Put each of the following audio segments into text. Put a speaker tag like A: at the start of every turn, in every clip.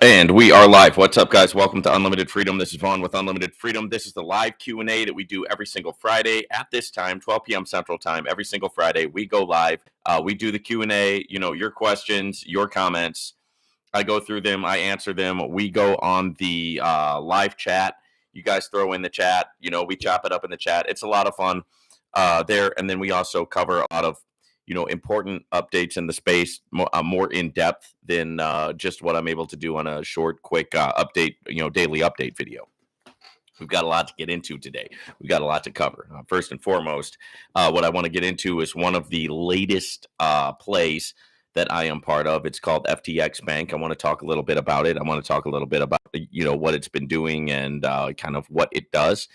A: And we are live. What's up, guys? Welcome to Unlimited Freedom. This is Vaughn with Unlimited Freedom. This is the live Q&A that we do every single Friday at this time, 12 p.m. Central Time. Every single Friday, we go live. We do the Q&A, your questions, your comments. I go through them. I answer them. We go on the live chat. You guys throw in the chat. We chop it up in the chat. It's a lot of fun there. And then we also cover a lot of important updates in the space, more in depth than just what I'm able to do on a short, quick update, daily update video. We've got a lot to get into today. We've got a lot to cover. First and foremost, what I want to get into is one of the latest plays that I am part of. It's called FTX Bank. I want to talk a little bit about it. I want to talk a little bit about what it's been doing and kind of what it does.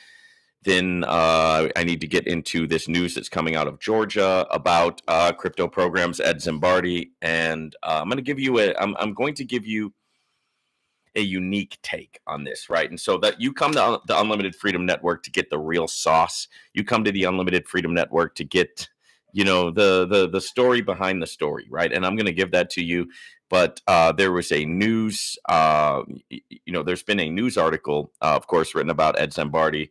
A: Then I need to get into this news that's coming out of Georgia about crypto programs at Zimbardi, and I'm going to give you a unique take on this, right? And so that you come to the Unlimited Freedom Network to get the real sauce. You come to the Unlimited Freedom Network to get the story behind the story, right? And I'm going to give that to you. But there was a news, there's been a news article, of course, written about Ed Zimbardi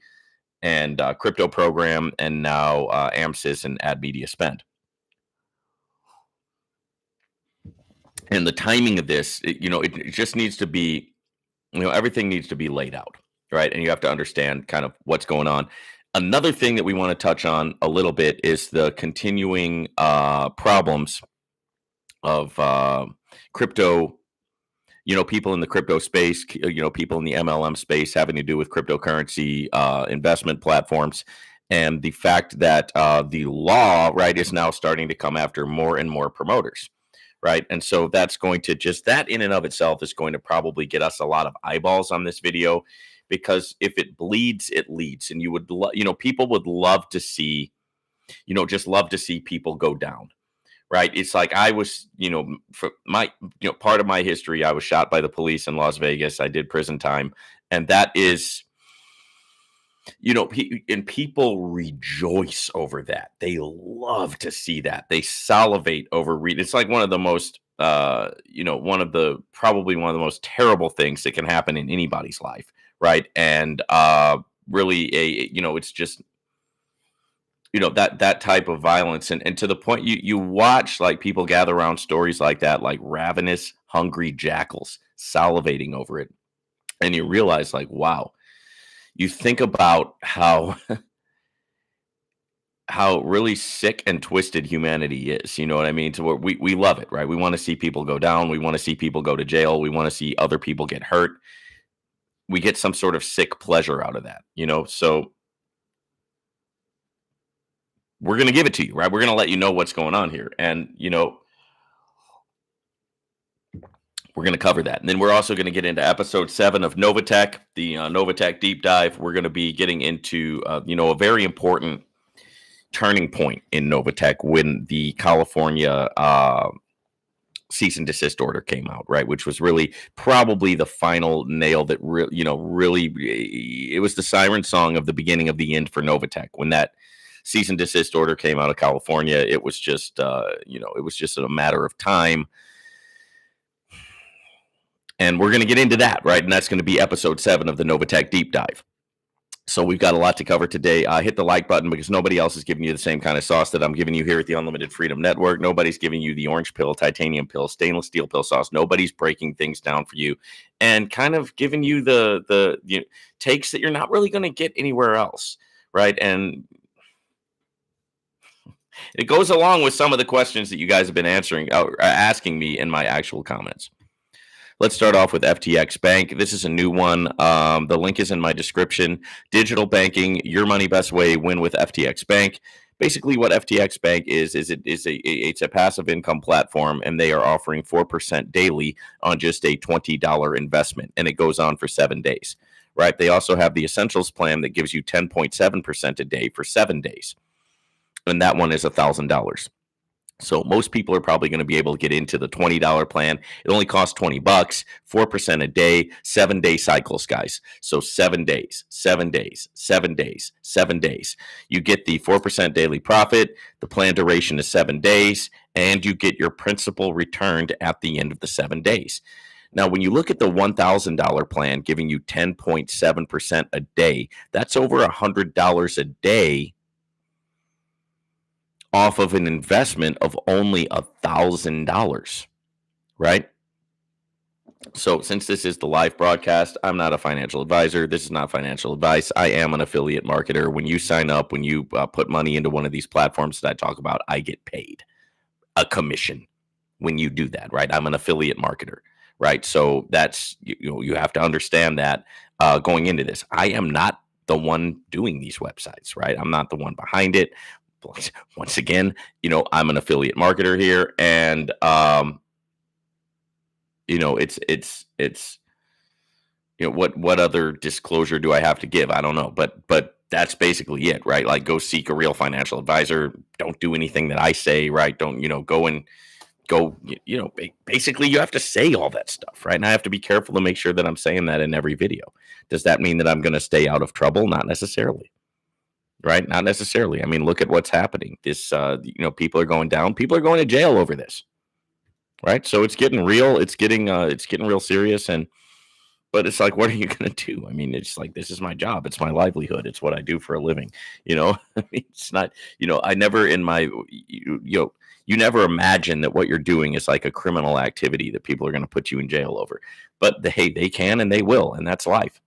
A: and crypto program, and now AMSIS and ad media spend. And the timing of this, it just needs to be, everything needs to be laid out, right? And you have to understand kind of what's going on. Another thing that we want to touch on a little bit is the continuing problems of crypto. People in the crypto space, people in the MLM space having to do with cryptocurrency investment platforms, and the fact that the law, right, is now starting to come after more and more promoters, right? And so that's going to that in and of itself is going to probably get us a lot of eyeballs on this video, because if it bleeds, it leads, and people would love to see, just love to see people go down. Right. It's like I was, for my, part of my history, I was shot by the police in Las Vegas. I did prison time. And that is, and people rejoice over that. They love to see that. They salivate over read. It's like one of the most, probably one of the most terrible things that can happen in anybody's life. Right. And really, it's just, that type of violence, and to the point you watch like people gather around stories like that, like ravenous, hungry jackals salivating over it, and you realize, like, wow, you think about how how really sick and twisted humanity is. You know what I mean? To where we love it, right? We want to see people go down. We want to see people go to jail. We want to see other people get hurt. We get some sort of sick pleasure out of that, so we're going to give it to you, right? We're going to let you know what's going on here. And, we're going to cover that. And then we're also going to get into episode 7 of Novatech, the Novatech deep dive. We're going to be getting into, a very important turning point in Novatech when the California cease and desist order came out, right? Which was really probably the final nail that really, it was the siren song of the beginning of the end for Novatech. When that cease and desist order came out of California, it was just, it was just a matter of time. And we're going to get into that, right? And that's going to be episode 7 of the Novatech deep dive. So we've got a lot to cover today. Hit the like button, because nobody else is giving you the same kind of sauce that I'm giving you here at the Unlimited Freedom Network. Nobody's giving you the orange pill, titanium pill, stainless steel pill sauce. Nobody's breaking things down for you and kind of giving you the takes that you're not really going to get anywhere else, right? And it goes along with some of the questions that you guys have been asking me in my actual comments. Let's start off with FTX Bank. This is a new one. The link is in my description. Digital banking, your money best way, win with FTX Bank. Basically, what FTX Bank is it's a passive income platform, and they are offering 4% daily on just a $20 investment, and it goes on for 7 days. Right? They also have the Essentials plan that gives you 10.7% a day for 7 days, and that one is $1,000. So most people are probably going to be able to get into the $20 plan. It only costs $20, 4% a day, 7-day cycles, guys. So 7 days, 7 days, 7 days, 7 days. You get the 4% daily profit. The plan duration is 7 days, and you get your principal returned at the end of the 7 days. Now, when you look at the $1,000 plan giving you 10.7% a day, that's over $100 a day off of an investment of only $1,000, right? So, since this is the live broadcast, I'm not a financial advisor. This is not financial advice. I am an affiliate marketer. When you sign up, when you put money into one of these platforms that I talk about, I get paid a commission when you do that, right? I'm an affiliate marketer, right? So that's you have to understand that going into this. I am not the one doing these websites, right? I'm not the one behind it. Once again, I'm an affiliate marketer here, and it's what other disclosure do I have to give? I don't know, but that's basically it, right? Like, go seek a real financial advisor. Don't do anything that I say, right? Don't go, basically you have to say all that stuff, right? And I have to be careful to make sure that I'm saying that in every video. Does that mean that I'm going to stay out of trouble? Not necessarily, right? Not necessarily. I mean, look at what's happening. This, people are going down. People are going to jail over this, right? So it's getting real. It's getting real serious. But it's like, what are you going to do? I mean, it's like, this is my job. It's my livelihood. It's what I do for a living. I mean, it's not, I never in my, you never imagine that what you're doing is like a criminal activity that people are going to put you in jail over. But hey, they can and they will. And that's life.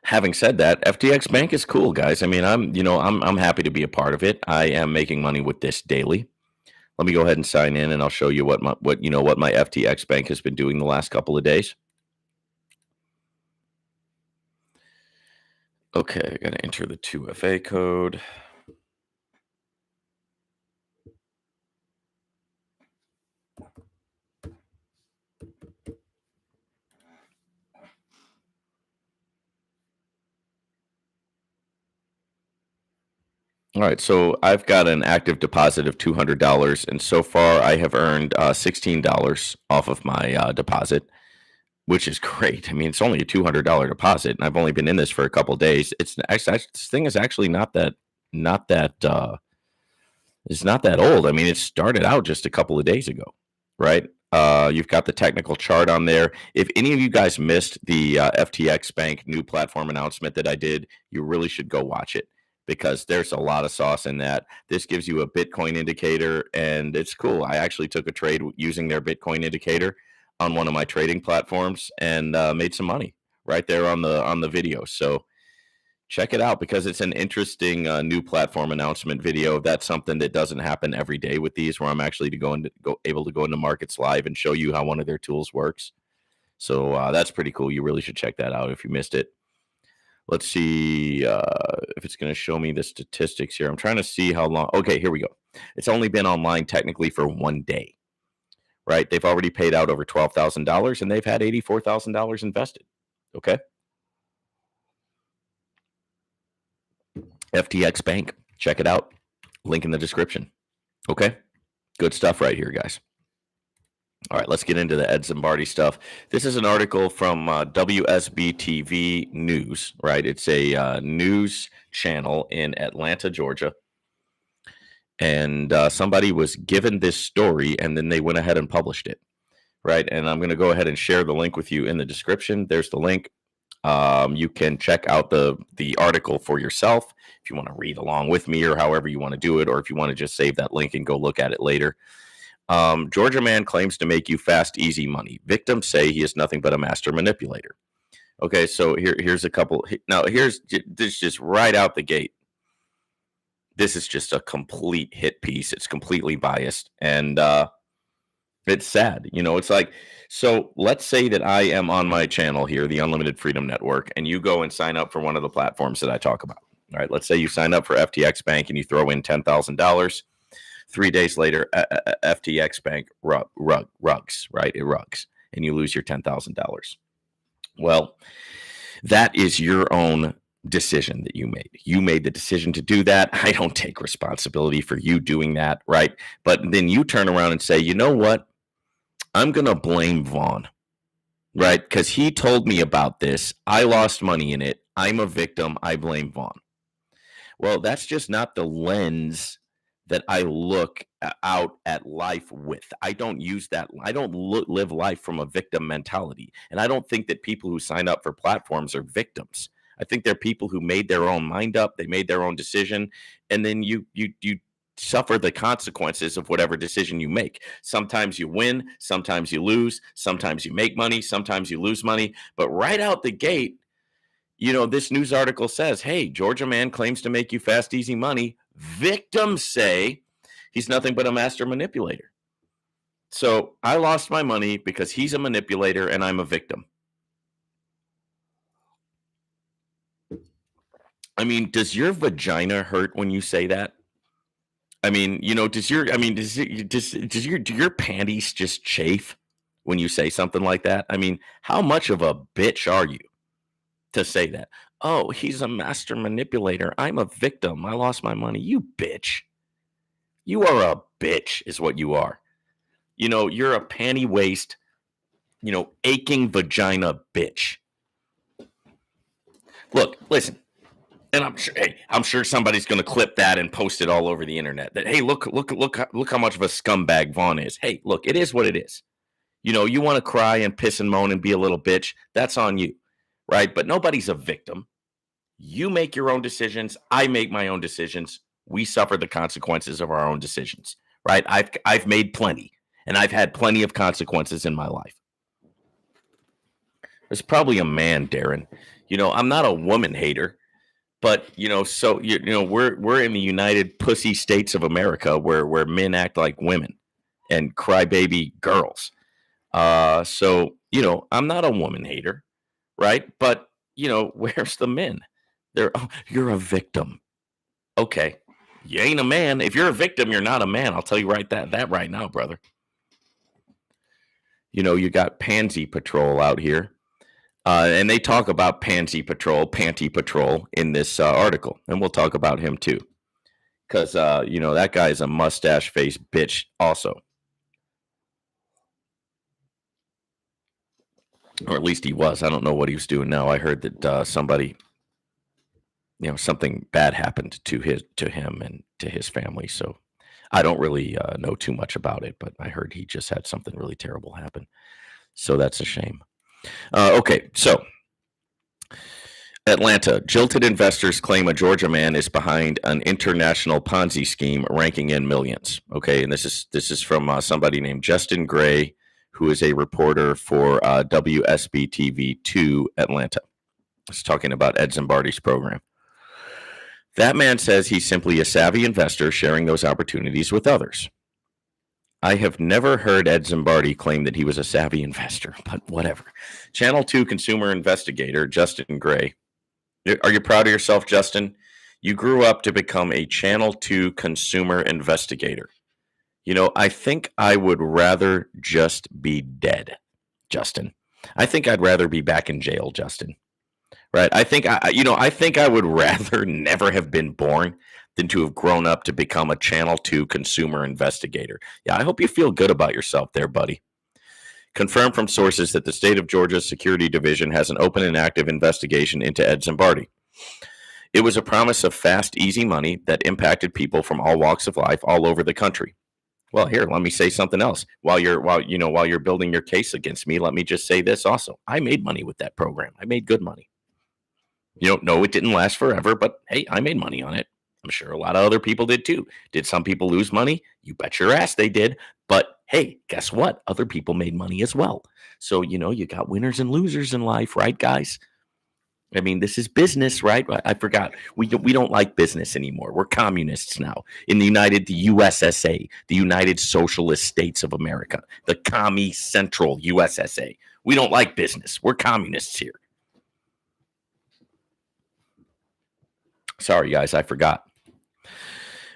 A: Having said that, FTX Bank is cool, guys. I mean, I'm happy to be a part of it. I am making money with this daily. Let me go ahead and sign in, and I'll show you what my FTX Bank has been doing the last couple of days. Okay, I got to enter the 2FA code. All right, so I've got an active deposit of $200, and so far I have earned $16 off of my deposit, which is great. I mean, it's only a $200 deposit, and I've only been in this for a couple of days. It's actually, this thing is actually not that it's not that old. I mean, it started out just a couple of days ago, right? You've got the technical chart on there. If any of you guys missed the FTX Bank new platform announcement that I did, you really should go watch it, because there's a lot of sauce in that. This gives you a Bitcoin indicator, and it's cool. I actually took a trade using their Bitcoin indicator on one of my trading platforms and made some money right there on the video. So check it out, because it's an interesting new platform announcement video. That's something that doesn't happen every day with these, where I'm actually able to go into markets live and show you how one of their tools works. So that's pretty cool. You really should check that out if you missed it. Let's see if it's going to show me the statistics here. I'm trying to see how long. Okay, here we go. It's only been online technically for 1 day, right? They've already paid out over $12,000, and they've had $84,000 invested. Okay. FTX Bank. Check it out. Link in the description. Okay. Good stuff right here, guys. All right, let's get into the Ed Zimbardi stuff. This is an article from WSB-TV News, right? It's a news channel in Atlanta, Georgia. And somebody was given this story, and then they went ahead and published it, right? And I'm going to go ahead and share the link with you in the description. There's the link. You can check out the article for yourself if you want to read along with me, or however you want to do it, or if you want to just save that link and go look at it later. Georgia man claims to make you fast, easy money. Victims say he is nothing but a master manipulator. Okay, so here's a couple. Now, here's this just right out the gate. This is just a complete hit piece. It's completely biased, and it's sad. It's like, so let's say that I am on my channel here, the Unlimited Freedom Network, and you go and sign up for one of the platforms that I talk about. All right, let's say you sign up for FTX Bank and you throw in $10,000. 3 days later, FTX Bank rugs, right? It rugs, and you lose your $10,000. Well, that is your own decision that you made. You made the decision to do that. I don't take responsibility for you doing that, right? But then you turn around and say, you know what? I'm going to blame Vaughn, right? Because he told me about this. I lost money in it. I'm a victim. I blame Vaughn. Well, that's just not the lens that I look out at life with. I don't use that. I don't live life from a victim mentality. And I don't think that people who sign up for platforms are victims. I think they're people who made their own mind up. They made their own decision, and then you suffer the consequences of whatever decision you make. Sometimes you win, sometimes you lose, sometimes you make money, sometimes you lose money. But right out the gate, this news article says, hey, Georgia man claims to make you fast, easy money. Victims say he's nothing but a master manipulator. So I lost my money because he's a manipulator and I'm a victim. I mean, does your vagina hurt when you say that? I mean, do your panties just chafe when you say something like that? I mean, how much of a bitch are you to say that? Oh, he's a master manipulator. I'm a victim. I lost my money. You bitch. You are a bitch, is what you are. You're a panty waist, aching vagina bitch. Look, listen. And I'm sure somebody's going to clip that and post it all over the internet. That, hey, look how much of a scumbag Vaughn is. Hey, look, it is what it is. You want to cry and piss and moan and be a little bitch. That's on you, right? But nobody's a victim. You make your own decisions. I make my own decisions. We suffer the consequences of our own decisions, right? I've made plenty, and I've had plenty of consequences in my life. There's probably a man, Darren. I'm not a woman hater. But so we're in the United Pussy States of America where men act like women and crybaby girls. So I'm not a woman hater, right? But where's the men? You're a victim. Okay, you ain't a man. If you're a victim, you're not a man. I'll tell you that right now, brother. You got Pansy Patrol out here. And they talk about Panty Patrol in this article. And we'll talk about him too. Because, that guy's a mustache-faced bitch also. Or at least he was. I don't know what he was doing now. I heard that somebody, something bad happened to him and to his family. So I don't really know too much about it. But I heard he just had something really terrible happen. So that's a shame. Okay, so Atlanta, jilted investors claim a Georgia man is behind an international Ponzi scheme ranking in millions. Okay, and this is from somebody named Justin Gray, who is a reporter for WSB TV 2 Atlanta. He's talking about Ed Zimbardi's program. That man says he's simply a savvy investor sharing those opportunities with others. I have never heard Ed Zimbardi claim that he was a savvy investor, but whatever. Channel 2 consumer investigator Justin Gray. Are you proud of yourself, Justin? You grew up to become a Channel 2 consumer investigator. I think I would rather just be dead, Justin. I think I'd rather be back in jail, Justin. Right? I think I would rather never have been born than to have grown up to become a Channel 2 consumer investigator. Yeah, I hope you feel good about yourself there, buddy. Confirmed from sources that the state of Georgia's security division has an open and active investigation into Ed Zimbardi. It was a promise of fast, easy money that impacted people from all walks of life all over the country. Well, here, let me say something else. While you're building your case against me, let me just say this also. I made money with that program. I made good money. No, it didn't last forever, but hey, I made money on it. I'm sure a lot of other people did too. Did some people lose money? You bet your ass they did. But hey, guess what? Other people made money as well. So, you got winners and losers in life, right, guys? I mean, this is business, right? I forgot. We don't like business anymore. We're communists now. In the USSA, the United Socialist States of America, the Commie Central USSA. We don't like business. We're communists here. Sorry, guys, I forgot.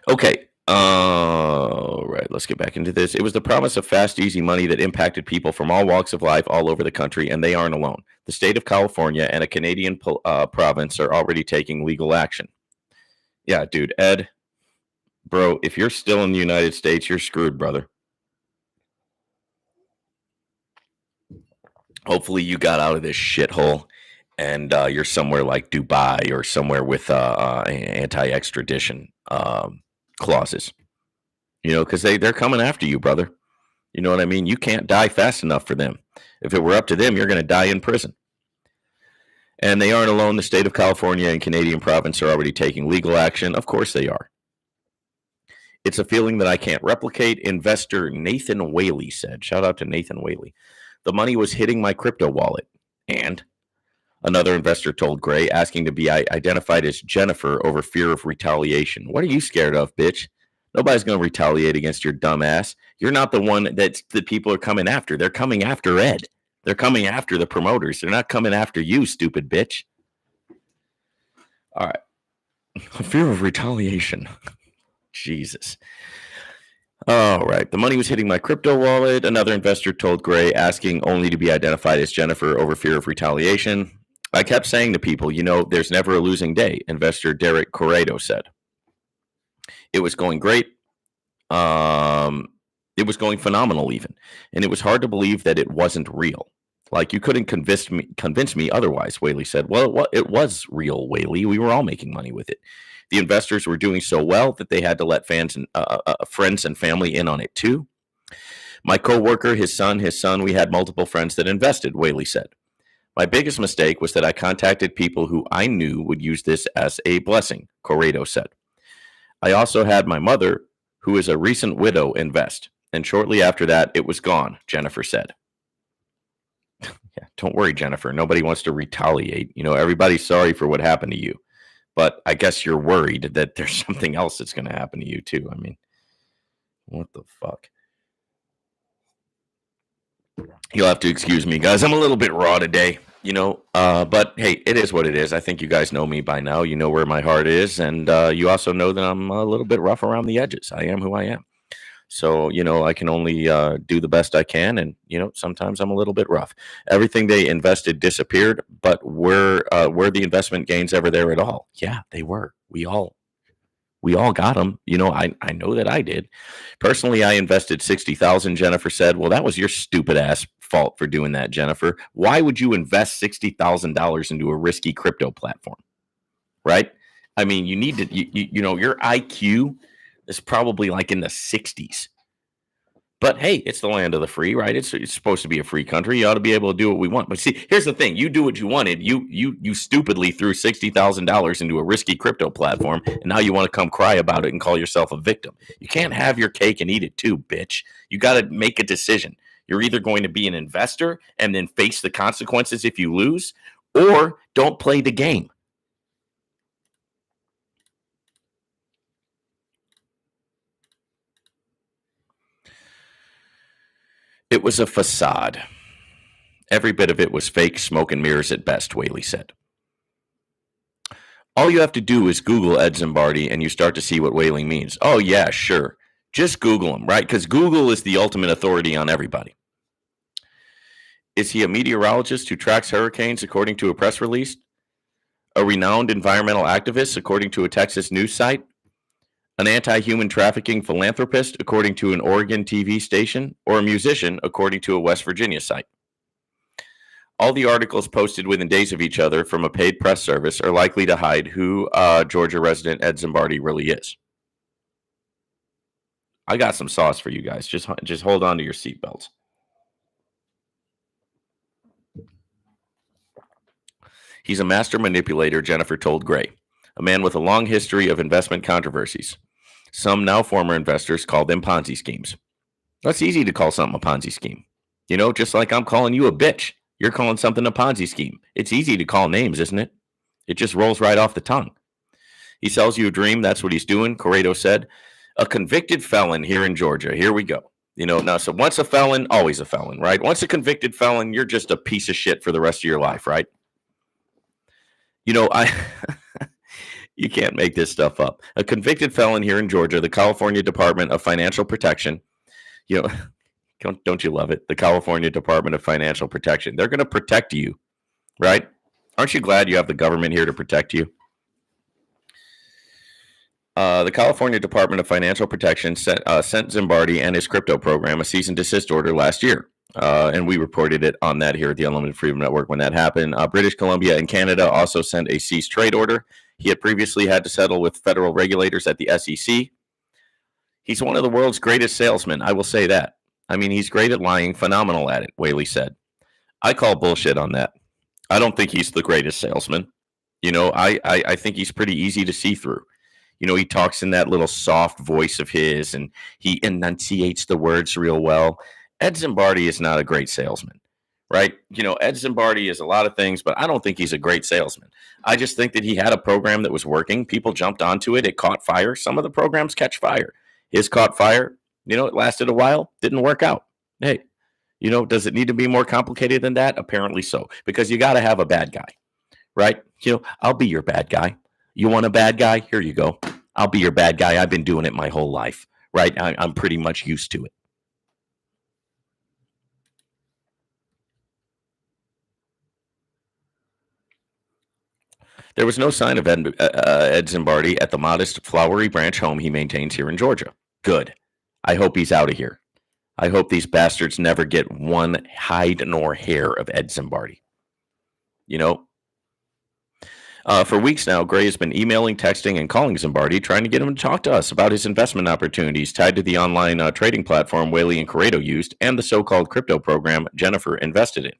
A: Okay. All right, let's get back into this. It was the promise of fast, easy money that impacted people from all walks of life all over the country, and they aren't alone. The state of California and a Canadian province are already taking legal action. Yeah, dude, Ed, bro, if you're still in the United States, you're screwed, brother. Hopefully you got out of this shithole and you're somewhere like Dubai or somewhere with anti-extradition clauses. because they're coming after you, brother. You know what I mean? You can't die fast enough for them. If it were up to them, you're going to die in prison. And they aren't alone. The state of California and Canadian province are already taking legal action. Of course they are. It's a feeling that I can't replicate, investor Nathan Whaley said. Shout out to Nathan Whaley. The money was hitting my crypto wallet. And another investor told Gray, asking to be identified as Jennifer over fear of retaliation. What are you scared of, bitch? Nobody's going to retaliate against your dumb ass. You're not the one that people are coming after. They're coming after Ed. They're coming after the promoters. They're not coming after you, stupid bitch. All right. Fear of retaliation. Jesus. All right. The money was hitting my crypto wallet. Another investor told Gray, asking only to be identified as Jennifer over fear of retaliation. I kept saying to people, there's never a losing day, investor Derek Corrado said. It was going great. It was going phenomenal even. And it was hard to believe that it wasn't real. Like you couldn't convince me otherwise, Whaley said. Well, it was real, Whaley. We were all making money with it. The investors were doing so well that they had to let fans and friends and family in on it too. My coworker, his son, we had multiple friends that invested, Whaley said. My biggest mistake was that I contacted people who I knew would use this as a blessing, Corrado said. I also had my mother, who is a recent widow, invest. And shortly after that, it was gone, Jennifer said. Yeah, don't worry, Jennifer. Nobody wants to retaliate. Everybody's sorry for what happened to you. But I guess you're worried that there's something else that's going to happen to you, too. I mean, what the fuck? You'll have to excuse me, guys. I'm a little bit raw today, but hey, it is what it is. I think you guys know me by now. You know where my heart is. And you also know that I'm a little bit rough around the edges. I am who I am. So, I can only do the best I can. And, sometimes I'm a little bit rough. Everything they invested disappeared, but were the investment gains ever there at all? Yeah, they were. We all got them. I know that I did. Personally, I invested $60,000, Jennifer said. Well, that was your stupid ass fault for doing that, Jennifer. Why would you invest $60,000 into a risky crypto platform? Right? I mean, you need to, your IQ is probably like in the 60s. But hey, it's the land of the free, right? It's supposed to be a free country. You ought to be able to do what we want. But see, here's the thing: you do what you wanted. You stupidly threw $60,000 into a risky crypto platform, and now you want to come cry about it and call yourself a victim. You can't have your cake and eat it too, bitch. You got to make a decision. You're either going to be an investor and then face the consequences if you lose, or don't play the game. It was a facade. Every bit of it was fake, smoke and mirrors at best, Whaley said. All you have to do is Google Ed Zimbardi and you start to see what whaling means. Oh, yeah, sure. Just Google him, right? Because Google is the ultimate authority on everybody. Is he a meteorologist who tracks hurricanes, according to a press release? A renowned environmental activist, according to a Texas news site? An anti-human trafficking philanthropist, according to an Oregon TV station? Or a musician, according to a West Virginia site? All the articles posted within days of each other from a paid press service are likely to hide who Georgia resident Ed Zimbardi really is. I got some sauce for you guys. Just hold on to your seatbelts. He's a master manipulator, Jennifer told Gray, a man with a long history of investment controversies. Some now former investors call them Ponzi schemes. That's easy to call something a Ponzi scheme. Just like I'm calling you a bitch. You're calling something a Ponzi scheme. It's easy to call names, isn't it? It just rolls right off the tongue. He sells you a dream. That's what he's doing, Corrado said. A convicted felon here in Georgia. Here we go. Now, so once a felon, always a felon, right? Once a convicted felon, you're just a piece of shit for the rest of your life, right? You can't make this stuff up. A convicted felon here in Georgia, the California Department of Financial Protection, don't you love it? The California Department of Financial Protection. They're going to protect you, right? Aren't you glad you have the government here to protect you? The California Department of Financial Protection sent Zimbardi and his crypto program a cease and desist order last year. And we reported it on that here at the Unlimited Freedom Network when that happened. British Columbia and Canada also sent a cease trade order. He had previously had to settle with federal regulators at the SEC. He's one of the world's greatest salesmen. I will say that. I mean, he's great at lying, phenomenal at it, Whaley said. I call bullshit on that. I don't think he's the greatest salesman. I think he's pretty easy to see through. He talks in that little soft voice of his and he enunciates the words real well. Ed Zimbardi is not a great salesman, right? Ed Zimbardi is a lot of things, but I don't think he's a great salesman. I just think that he had a program that was working. People jumped onto it. It caught fire. Some of the programs catch fire. His caught fire. It lasted a while. Didn't work out. Hey, does it need to be more complicated than that? Apparently so, because you got to have a bad guy, right? I'll be your bad guy. You want a bad guy? Here you go. I'll be your bad guy. I've been doing it my whole life, right? I'm pretty much used to it. There was no sign of Ed Zimbardi at the modest Flowery Branch home he maintains here in Georgia. Good. I hope he's out of here. I hope these bastards never get one hide nor hair of Ed Zimbardi. For weeks now, Gray has been emailing, texting, and calling Zimbardi, trying to get him to talk to us about his investment opportunities tied to the online trading platform Whaley and Corrado used and the so-called crypto program Jennifer invested in.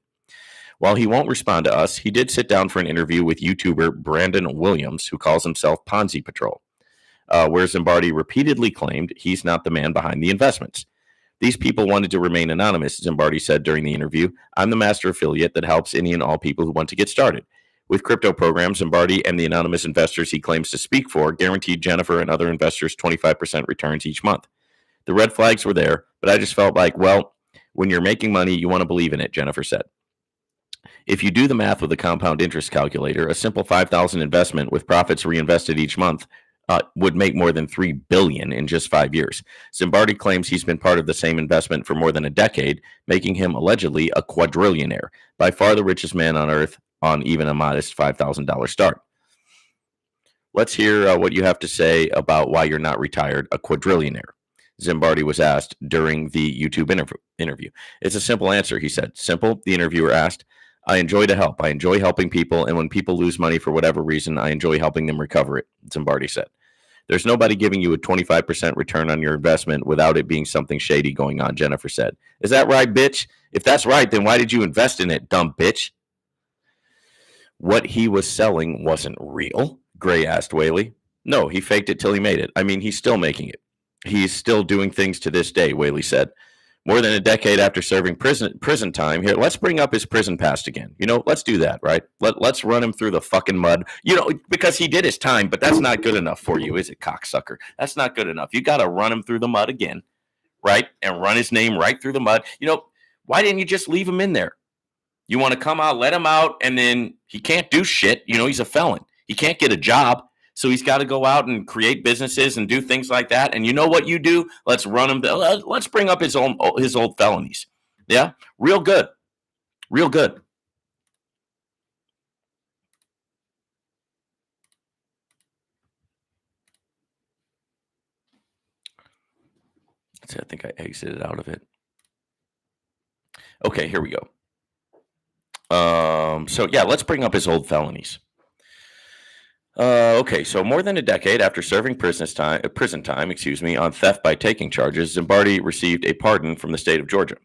A: While he won't respond to us, he did sit down for an interview with YouTuber Brandon Williams, who calls himself Ponzi Patrol, where Zimbardi repeatedly claimed he's not the man behind the investments. These people wanted to remain anonymous, Zimbardi said during the interview. I'm the master affiliate that helps any and all people who want to get started. With crypto programs, Zimbardi and the anonymous investors he claims to speak for guaranteed Jennifer and other investors 25% returns each month. The red flags were there, but I just felt like, well, when you're making money, you want to believe in it, Jennifer said. If you do the math with a compound interest calculator, a simple $5,000 investment with profits reinvested each month would make more than $3 billion in just 5 years. Zimbardi claims he's been part of the same investment for more than a decade, making him allegedly a quadrillionaire, by far the richest man on earth on even a modest $5,000 start. Let's hear what you have to say about why you're not retired, a quadrillionaire, Zimbardi was asked during the YouTube interview. It's a simple answer, he said. Simple, the interviewer asked. I enjoy to help. I enjoy helping people, and when people lose money for whatever reason, I enjoy helping them recover it, Zimbardi said. There's nobody giving you a 25% return on your investment without it being something shady going on, Jennifer said. Is that right, bitch? If that's right, then why did you invest in it, dumb bitch? What he was selling wasn't real, Gray asked Whaley. No, he faked it till he made it. I mean, he's still making it. He's still doing things to this day, Whaley said. More than a decade after serving prison time, here, let's bring up his prison past again. Let's do that, right? Let's run him through the fucking mud. Because he did his time, but that's not good enough for you, is it, cocksucker? That's not good enough. You got to run him through the mud again, right? And run his name right through the mud. Why didn't you just leave him in there? You want to come out, let him out, and then he can't do shit. He's a felon. He can't get a job. So he's got to go out and create businesses and do things like that. And you know what you do? Let's run him. Let's bring up his old felonies. Yeah, real good, real good. I think I exited out of it. Okay, here we go. So yeah, let's bring up his old felonies. Okay, so more than a decade after serving prison time, on theft by taking charges, Zimbardi received a pardon from the state of Georgia.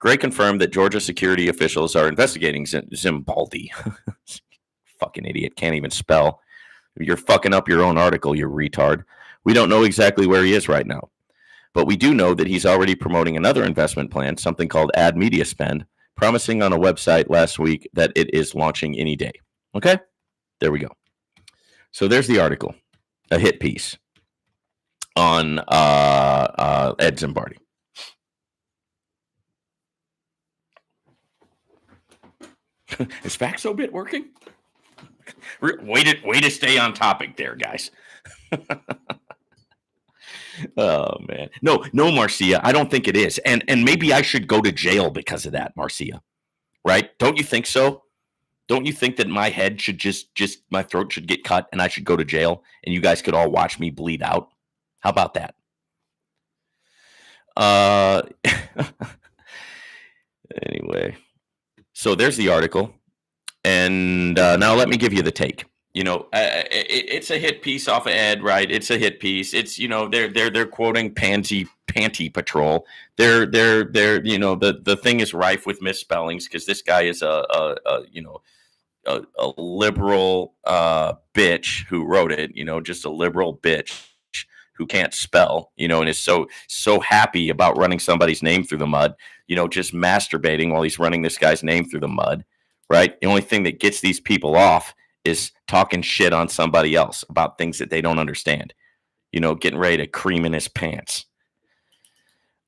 A: Gray confirmed that Georgia security officials are investigating Zimbaldi. Fucking idiot, can't even spell. You're fucking up your own article, you retard. We don't know exactly where he is right now, but we do know that he's already promoting another investment plan, something called Ad Media Spend, promising on a website last week that it is launching any day. Okay, there we go. So there's the article, a hit piece on Ed Zimbardi. Is Faxobit working? Way to stay on topic there, guys. Oh man, no, Marcia, I don't think it is, and maybe I should go to jail because of that, Marcia. Right? Don't you think so? Don't you think that my head should just my throat should get cut and I should go to jail and you guys could all watch me bleed out? How about that? Anyway, so there's the article. And now let me give you the take. It's a hit piece off of Ed, right? It's a hit piece. It's they're quoting Panty Patrol. They're the thing is rife with misspellings because this guy is a liberal bitch who wrote it. Just a liberal bitch who can't spell. And is so happy about running somebody's name through the mud. Just masturbating while he's running this guy's name through the mud. Right. The only thing that gets these people off is talking shit on somebody else about things that they don't understand, getting ready to cream in his pants.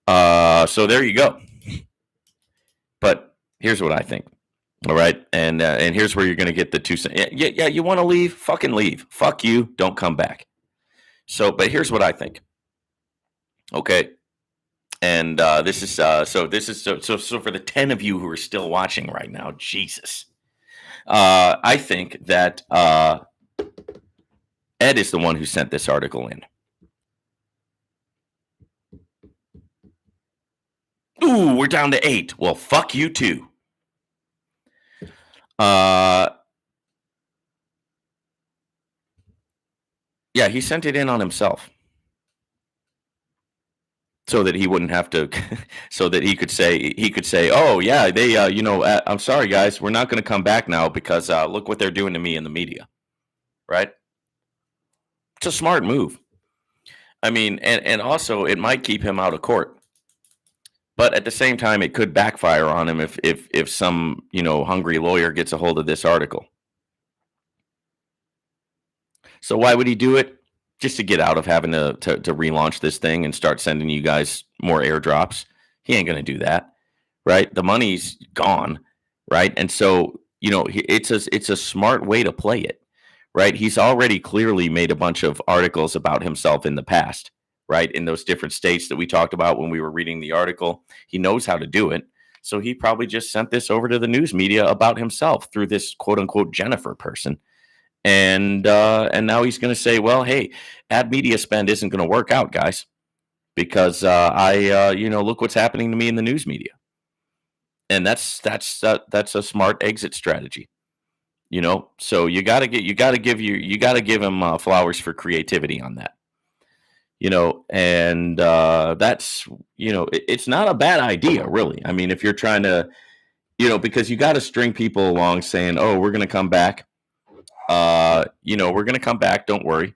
A: So there you go. But here's what I think. All right. And here's where you're going to get the 2 cents. Yeah. You want to leave? Fucking leave. Fuck you. Don't come back. So, but here's what I think. Okay. And this is so for the 10 of you who are still watching right now, Jesus. I think that Ed is the one who sent this article in. Ooh, we're down to 8. Well, fuck you too. Yeah, he sent it in on himself. So that he wouldn't have to, so that he could say, oh yeah, they, I'm sorry guys, we're not going to come back now because look what they're doing to me in the media, right? It's a smart move. I mean, and also it might keep him out of court, but at the same time, it could backfire on him if some hungry lawyer gets a hold of this article. So why would he do it? Just to get out of having to relaunch this thing and start sending you guys more airdrops. He ain't going to do that, right? The money's gone, right? And so, it's a smart way to play it, right? He's already clearly made a bunch of articles about himself in the past, right? In those different states that we talked about when we were reading the article. He knows how to do it. So he probably just sent this over to the news media about himself through this quote unquote Jennifer person. And now he's going to say, well, hey, ad media spend isn't going to work out, guys, because look what's happening to me in the news media. And that's a smart exit strategy, So you got to give him flowers for creativity on that, and that's it's not a bad idea, really. I mean, if you're trying to, because you got to string people along saying, oh, we're going to come back. We're going to come back. Don't worry.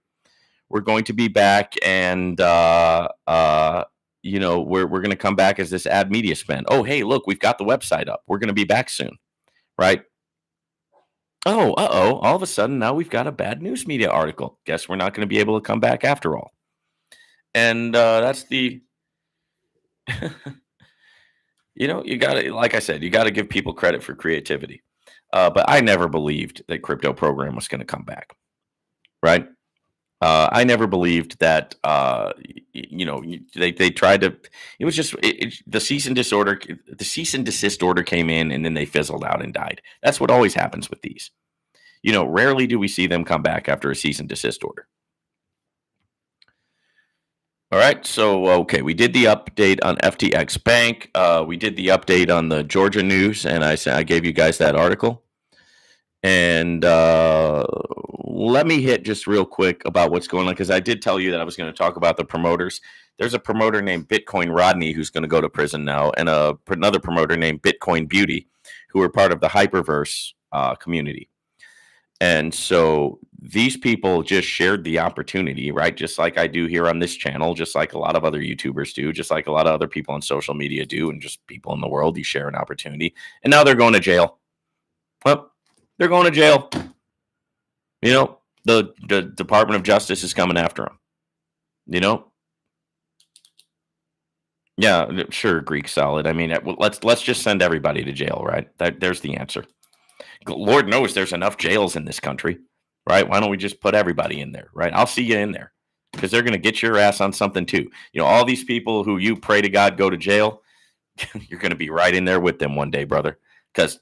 A: We're going to be back. And, we're going to come back as this ad media spend. Oh, hey, look, we've got the website up. We're going to be back soon. Right. Oh, all of a sudden now we've got a bad news media article. Guess we're not going to be able to come back after all. And, that's the, you got to, like I said, you got to give people credit for creativity. But I never believed that crypto program was going to come back, right? I never believed that, they tried to. It was just the cease and desist order came in, and then they fizzled out and died. That's what always happens with these. Rarely do we see them come back after a cease and desist order. All right, so okay, we did the update on FTX Bank. We did the update on the Georgia news, and I gave you guys that article. And let me hit just real quick about what's going on, because I did tell you that I was going to talk about the promoters. There's a promoter named Bitcoin Rodney who's going to go to prison now, and another promoter named Bitcoin Beauty, who are part of the Hyperverse community. And so these people just shared the opportunity, right? Just like I do here on this channel, just like a lot of other YouTubers do, just like a lot of other people on social media do, and just people in the world, you share an opportunity. And now they're going to jail. Well, they're going to jail. The Department of Justice is coming after them. Yeah, sure, Greek solid. I mean, let's just send everybody to jail, right? There's the answer. Lord knows there's enough jails in this country, right? Why don't we just put everybody in there, right? I'll see you in there, because they're going to get your ass on something too. All these people who you pray to God go to jail, you're going to be right in there with them one day, brother. Because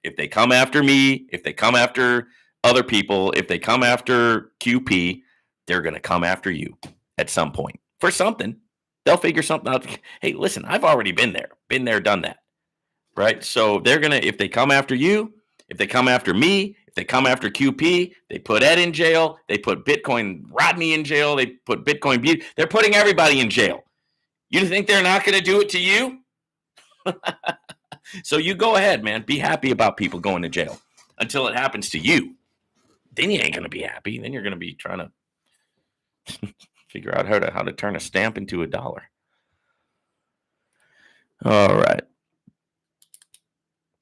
A: if they come after me, if they come after other people, if they come after QP, they're going to come after you at some point for something. They'll figure something out. Hey, listen, I've already been there, done that, right? So they're going to, if they come after you, if they come after me, If they come after QP, they put Ed in jail. They put Bitcoin Rodney in jail. They put Bitcoin Beauty. They're putting everybody in jail. You think they're not going to do it to you? So you go ahead, man. Be happy about people going to jail until it happens to you. Then you ain't going to be happy. Then you're going to be trying to figure out how to turn a stamp into a dollar. All right.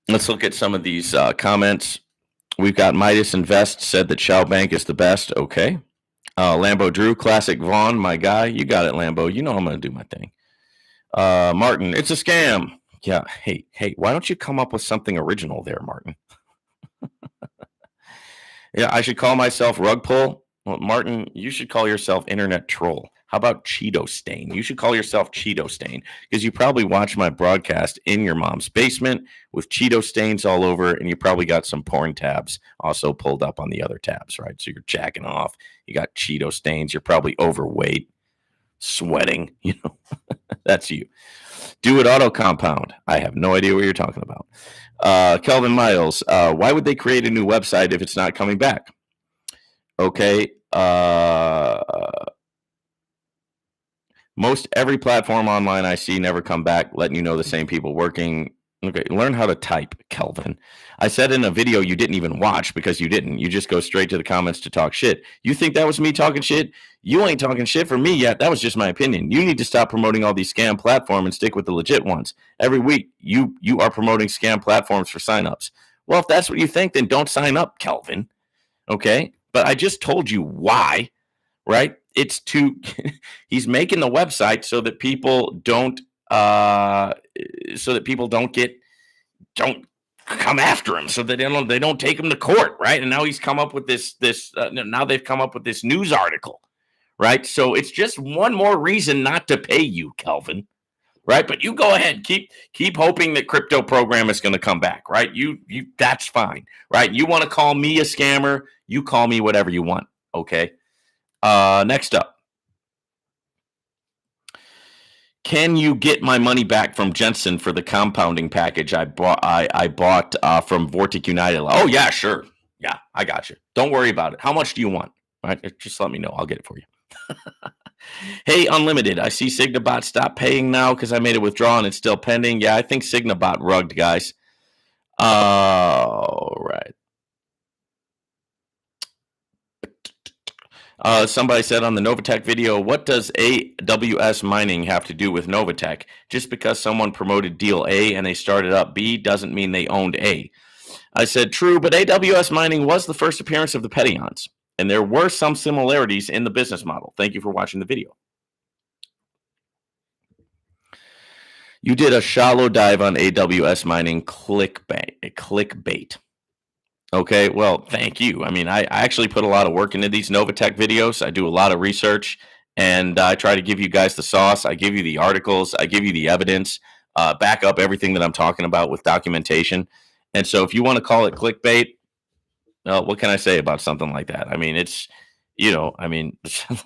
A: Let's look at some of these comments. We've got Midas Invest said that Shao Bank is the best. Okay. Lambo Drew, classic Vaughn, my guy. You got it, Lambo. You know I'm going to do my thing. Martin, it's a scam. Yeah. Hey, why don't you come up with something original there, Martin? Yeah, I should call myself Rug Pull. Well, Martin, you should call yourself Internet Troll. How about Cheeto Stain? You should call yourself Cheeto Stain because you probably watch my broadcast in your mom's basement with Cheeto stains all over, and you probably got some porn tabs also pulled up on the other tabs, right? So you're jacking off. You got Cheeto stains. You're probably overweight, sweating. That's you. Do it auto compound. I have no idea what you're talking about. Kelvin Miles, why would they create a new website if it's not coming back? Okay. Most every platform online I see never come back, letting you know the same people working. Okay, learn how to type, Kelvin. I said in a video you didn't even watch because you didn't. You just go straight to the comments to talk shit. You think that was me talking shit? You ain't talking shit for me yet. That was just my opinion. You need to stop promoting all these scam platforms and stick with the legit ones. Every week, you are promoting scam platforms for signups. Well, if that's what you think, then don't sign up, Kelvin. Okay? But I just told you why, right? It's he's making the website so that people don't don't come after him, so that they don't take him to court, right? And now he's come up with this now they've come up with this news article, right? So it's just one more reason not to pay you, Kelvin, right? But you go ahead, keep hoping that crypto program is going to come back, right? You that's fine, right? You want to call me a scammer, you call me whatever you want, okay? Next up. Can you get my money back from Jensen for the compounding package I bought from Vortic United? Oh, yeah, sure. Yeah, I got you. Don't worry about it. How much do you want? All right, just let me know. I'll get it for you. Hey, Unlimited. I see Signabot stop paying now because I made a withdrawal and it's still pending. Yeah, I think Signabot rugged, guys. All right. Somebody said on the Novatech video, what does AWS mining have to do with Novatech? Just because someone promoted deal A and they started up B doesn't mean they owned A. I said, true, but AWS mining was the first appearance of the Petyons, and there were some similarities in the business model. Thank you for watching the video. You did a shallow dive on AWS mining clickbait. Okay, well, thank you. I mean, I actually put a lot of work into these Novatech videos. I do a lot of research, and I try to give you guys the sauce. I give you the articles. I give you the evidence, back up everything that I'm talking about with documentation. And so if you want to call it clickbait, well, what can I say about something like that? I mean, it's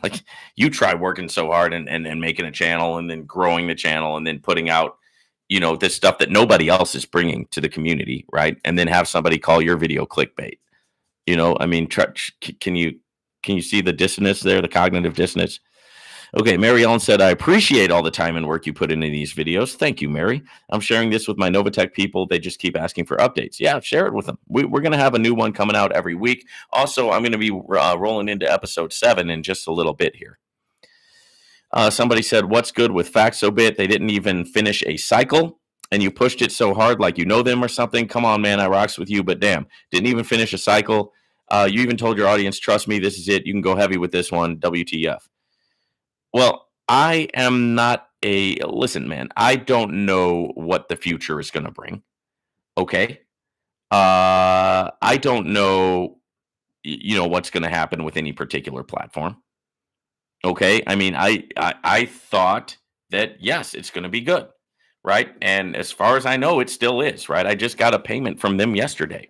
A: like you try working so hard and making a channel and then growing the channel and then putting out this stuff that nobody else is bringing to the community, right? And then have somebody call your video clickbait. I mean, can you see the dissonance there, the cognitive dissonance? Okay, Mary Ellen said, I appreciate all the time and work you put into these videos. Thank you, Mary. I'm sharing this with my Novatech people. They just keep asking for updates. Yeah, share it with them. We're going to have a new one coming out every week. Also, I'm going to be rolling into episode 7 in just a little bit here. Somebody said, what's good with FaxoBit? They didn't even finish a cycle, and you pushed it so hard like you know them or something. Come on, man, I rocks with you, but damn, didn't even finish a cycle. You even told your audience, trust me, this is it. You can go heavy with this one, WTF. Well, I am not listen, man, I don't know what the future is going to bring, okay? I don't know, what's going to happen with any particular platform. Okay, I mean, I thought that, yes, it's going to be good, right? And as far as I know, it still is, right? I just got a payment from them yesterday.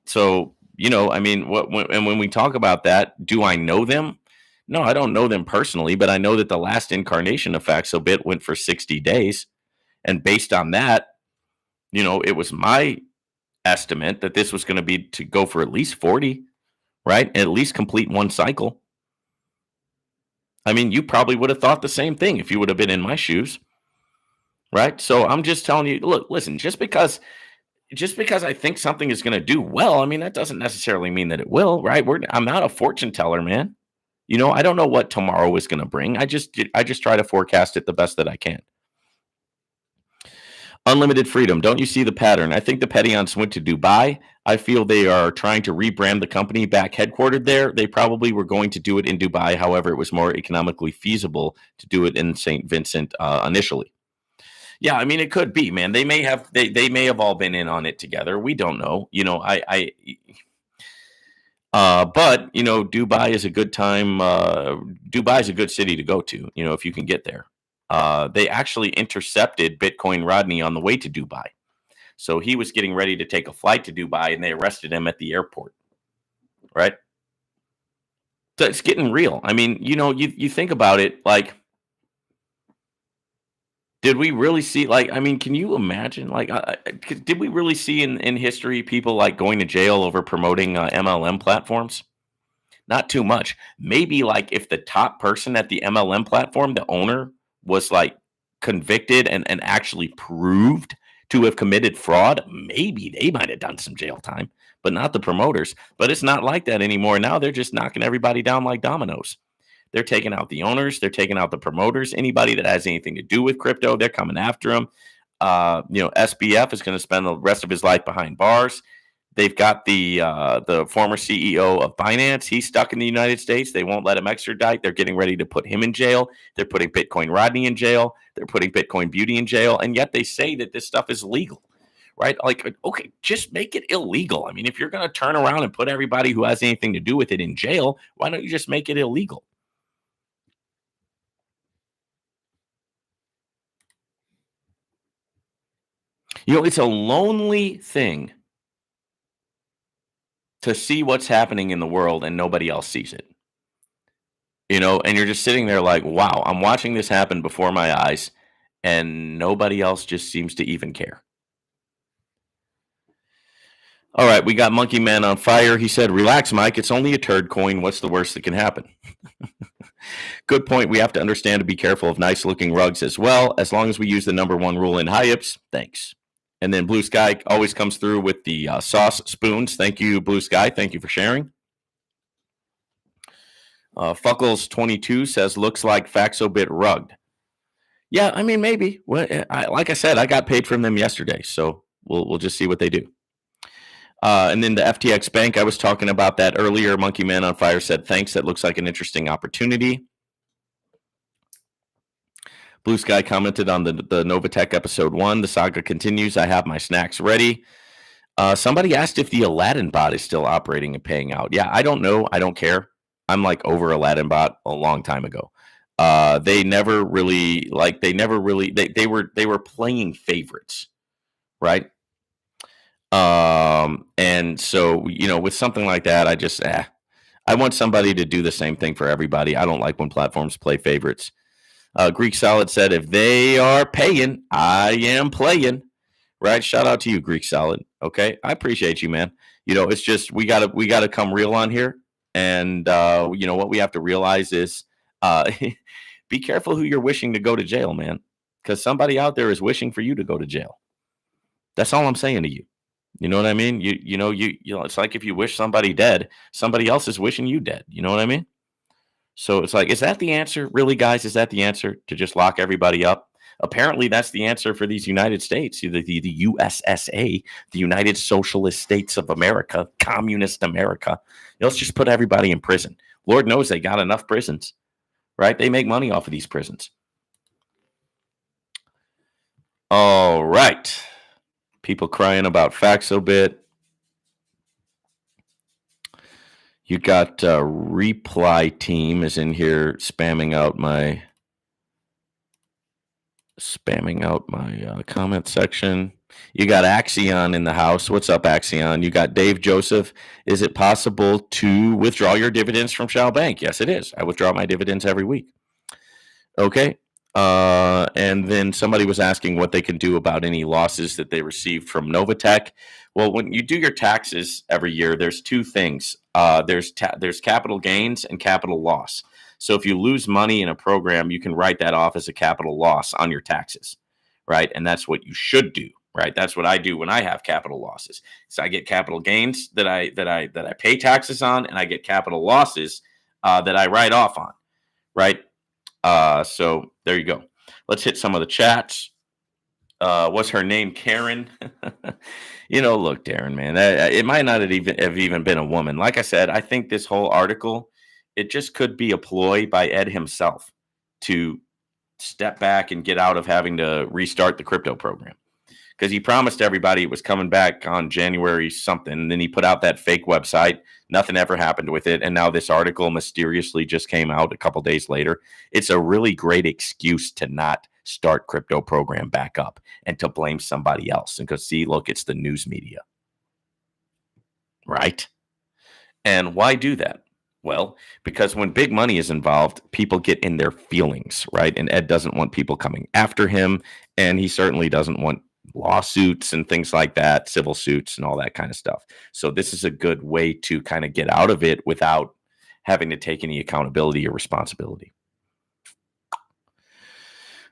A: So, I mean, when we talk about that, do I know them? No, I don't know them personally, but I know that the last incarnation of FaxoBit went for 60 days. And based on that, it was my estimate that this was going to be to go for at least 40, right? At least complete one cycle. I mean, you probably would have thought the same thing if you would have been in my shoes, right? So I'm just telling you, look, listen, just because I think something is going to do well, I mean, that doesn't necessarily mean that it will, right? I'm not a fortune teller, man. I don't know what tomorrow is going to bring. I just try to forecast it the best that I can. Unlimited freedom. Don't you see the pattern? I think the Pettions went to Dubai. I feel they are trying to rebrand the company back headquartered there. They probably were going to do it in Dubai. However, it was more economically feasible to do it in St. Vincent initially. Yeah, I mean, it could be, man. They may have all been in on it together. We don't know. But Dubai is a good time. Dubai is a good city to go to. If you can get there. They actually intercepted Bitcoin Rodney on the way to Dubai. So he was getting ready to take a flight to Dubai, and they arrested him at the airport. Right? So it's getting real. I mean, you think about it, like, did we really see, like, I mean, can you imagine, like, did we really see in history people like going to jail over promoting MLM platforms? Not too much. Maybe like if the top person at the MLM platform, the owner, was like convicted and actually proved to have committed fraud, maybe they might have done some jail time, but not the promoters. But it's not like that anymore. Now they're just knocking everybody down like dominoes. They're taking out the owners. They're taking out the promoters. Anybody that has anything to do with crypto, they're coming after them. SBF is going to spend the rest of his life behind bars. They've got the former CEO of Binance. He's stuck in the United States. They won't let him extradite. They're getting ready to put him in jail. They're putting Bitcoin Rodney in jail. They're putting Bitcoin Beauty in jail. And yet they say that this stuff is legal, right? Like, okay, just make it illegal. I mean, if you're going to turn around and put everybody who has anything to do with it in jail, why don't you just make it illegal? It's a lonely thing to see what's happening in the world and nobody else sees it. And you're just sitting there like, wow, I'm watching this happen before my eyes and nobody else just seems to even care. All right, we got Monkey Man on fire. He said, relax, Mike. It's only a turd coin. What's the worst that can happen? Good point. We have to understand to be careful of nice looking rugs as well, as long as we use the number one rule in Hypes. Thanks. And then Blue Sky always comes through with the sauce spoons. Thank you, Blue Sky. Thank you for sharing. Fuckles22 says, looks like Faxobit rugged. Yeah, I mean, maybe. Well, like I said, I got paid from them yesterday, so we'll just see what they do. And then the FTX Bank, I was talking about that earlier. Monkey Man on Fire said, thanks. That looks like an interesting opportunity. Blue Sky commented on the Novatech episode 1. The saga continues. I have my snacks ready. Somebody asked if the Aladdin bot is still operating and paying out. Yeah, I don't know. I don't care. I'm like over Aladdin bot a long time ago. They were playing favorites, right? And so, with something like that, I want somebody to do the same thing for everybody. I don't like when platforms play favorites. Greek Solid said, if they are paying, I am playing. Right? Shout out to you, Greek Solid. Okay, I appreciate you, man. It's just we gotta come real on here, and what we have to realize is, be careful who you're wishing to go to jail, man, because somebody out there is wishing for you to go to jail. That's all I'm saying to you. You know what I mean? It's like if you wish somebody dead, somebody else is wishing you dead. You know what I mean? So it's like, is that the answer? Really, guys? Is that the answer, to just lock everybody up? Apparently, that's the answer for these United States, the USSA, the United Socialist States of America, Communist America. Let's just put everybody in prison. Lord knows they got enough prisons, right? They make money off of these prisons. All right. People crying about Faxobit. You got Reply Team is in here spamming out my comment section. You got Axion in the house. What's up, Axion? You got Dave Joseph. Is it possible to withdraw your dividends from Shell Bank? Yes, it is. I withdraw my dividends every week. Okay. And then somebody was asking what they can do about any losses that they received from Novatech. Well, when you do your taxes every year, there's two things. There's capital gains and capital loss. So if you lose money in a program, you can write that off as a capital loss on your taxes, right? And that's what you should do, right? That's what I do when I have capital losses. So I get capital gains that I pay taxes on, and I get capital losses that I write off on, right? So there you go. Let's hit some of the chats. What's her name? Karen. Look, Darren, man, it might not have even been a woman. Like I said, I think this whole article, it just could be a ploy by Ed himself to step back and get out of having to restart the crypto program, because he promised everybody it was coming back on January something. And then he put out that fake website. Nothing ever happened with it. And now this article mysteriously just came out a couple days later. It's a really great excuse to not start crypto program back up and to blame somebody else. And because, see, look, it's the news media, right? And why do that? Well, because when big money is involved, people get in their feelings, right? And Ed doesn't want people coming after him. And he certainly doesn't want lawsuits and things like that, civil suits and all that kind of stuff. So this is a good way to kind of get out of it without having to take any accountability or responsibility.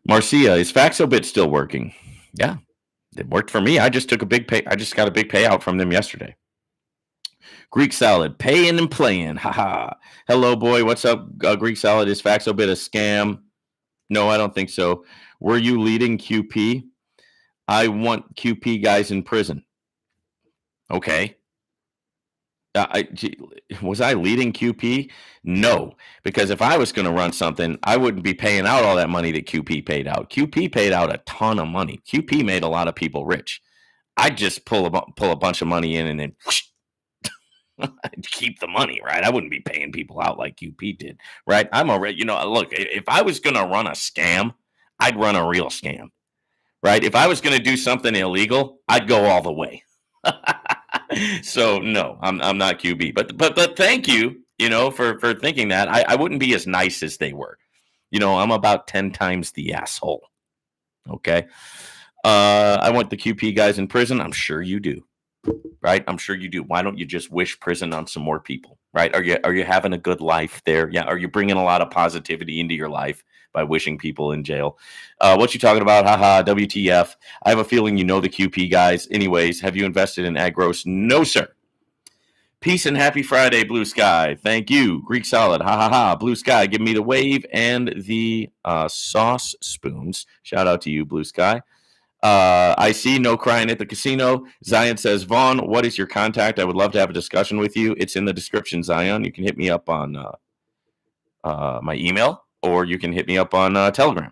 A: Marcia, is FaxoBit still working? Yeah, it worked for me. I just got a big payout from them yesterday. Greek Salad, paying and playing. Haha. Hello, boy. What's up, Greek Salad? Is FaxoBit a scam? No, I don't think so. Were you leading QP? I want QP guys in prison. Okay. Was I leading QP? No, because if I was going to run something, I wouldn't be paying out all that money that QP paid out. QP paid out a ton of money. QP made a lot of people rich. I'd just pull a bunch of money in and then whoosh, I'd keep the money, right? I wouldn't be paying people out like QP did, right? I'm already, look, if I was going to run a scam, I'd run a real scam, right? If I was going to do something illegal, I'd go all the way. So no, I'm not QB, but thank you, for thinking that. I wouldn't be as nice as they were. I'm about 10 times the asshole. Okay. I want the QP guys in prison. I'm sure you do. Right? I'm sure you do. Why don't you just wish prison on some more people? Right? Are you having a good life there? Yeah. Are you bringing a lot of positivity into your life by wishing people in jail? What you talking about? Haha, WTF. I have a feeling you know the QP guys. Anyways, have you invested in Agros? No, sir. Peace and happy Friday, Blue Sky. Thank you. Greek Solid. Ha ha ha. Blue Sky. Give me the wave and the sauce spoons. Shout out to you, Blue Sky. I see no crying at the casino. Zion says, Vaughn, what is your contact? I would love to have a discussion with you. It's in the description, Zion. You can hit me up on my email, or you can hit me up on Telegram.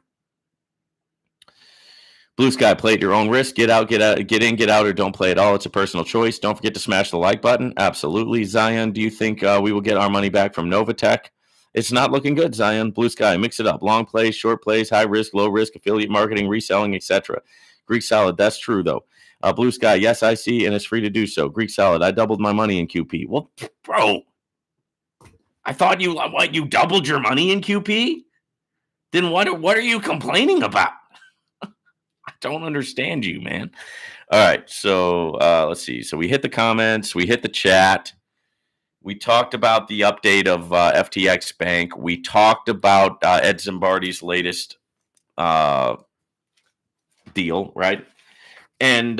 A: Blue Sky, play at your own risk. Get in, get out, or don't play at all. It's a personal choice. Don't forget to smash the like button. Absolutely. Zion, do you think we will get our money back from Novatech? It's not looking good, Zion. Blue Sky, mix it up. Long plays, short plays, high risk, low risk, affiliate marketing, reselling, etc. Greek Salad, that's true, though. Blue Sky, yes, I see, and it's free to do so. Greek Salad, I doubled my money in QP. Well, bro, I thought you doubled your money in QP? Then what are you complaining about? I don't understand you, man. All right, so let's see. So we hit the comments. We hit the chat. We talked about the update of FTX Bank. We talked about Ed Zimbardi's latest deal, right? And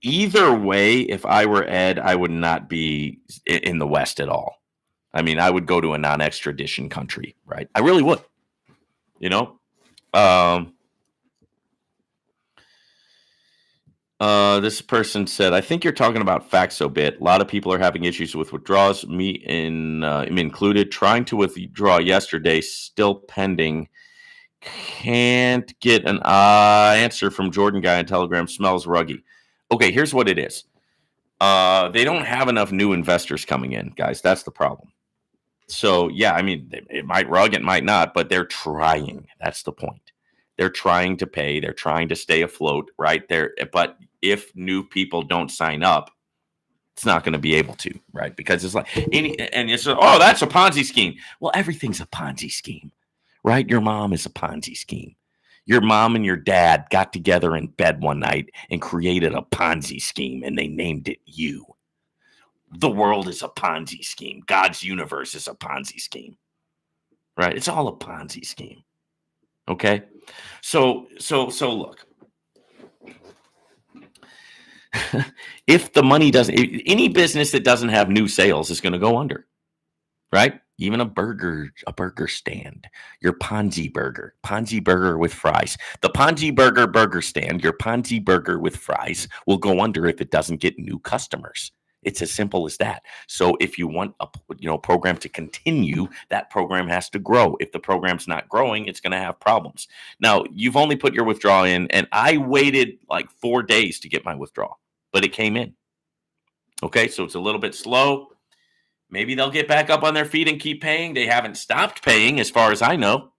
A: either way, if I were Ed, I would not be in the West at all. I mean, I would go to a non-extradition country, right? I really would, This person said, I think you're talking about FaxoBit. A lot of people are having issues with withdrawals, me included. Trying to withdraw yesterday, still pending. Can't get an answer from Jordan Guy on Telegram. Smells ruggy. Okay, here's what it is. They don't have enough new investors coming in, guys. That's the problem. So, yeah, I mean, it might rug, it might not, but they're trying. That's the point. They're trying to pay. They're trying to stay afloat, right? But if new people don't sign up, it's not going to be able to, right? Because it's like, and it's, oh, that's a Ponzi scheme. Well, everything's a Ponzi scheme, right? Your mom is a Ponzi scheme. Your mom and your dad got together in bed one night and created a Ponzi scheme, and they named it you. The world is a Ponzi scheme. God's universe is a Ponzi scheme, right? It's all a Ponzi scheme. Okay. So look, if the money doesn't, any business that doesn't have new sales is going to go under, right? Even a burger stand, your Ponzi burger with fries. The Ponzi burger stand, your Ponzi burger with fries will go under if it doesn't get new customers. It's as simple as that. So if you want a program to continue, that program has to grow. If the program's not growing, it's going to have problems. Now, you've only put your withdrawal in, and I waited like 4 days to get my withdrawal, but it came in. Okay, so it's a little bit slow. Maybe they'll get back up on their feet and keep paying. They haven't stopped paying as far as I know.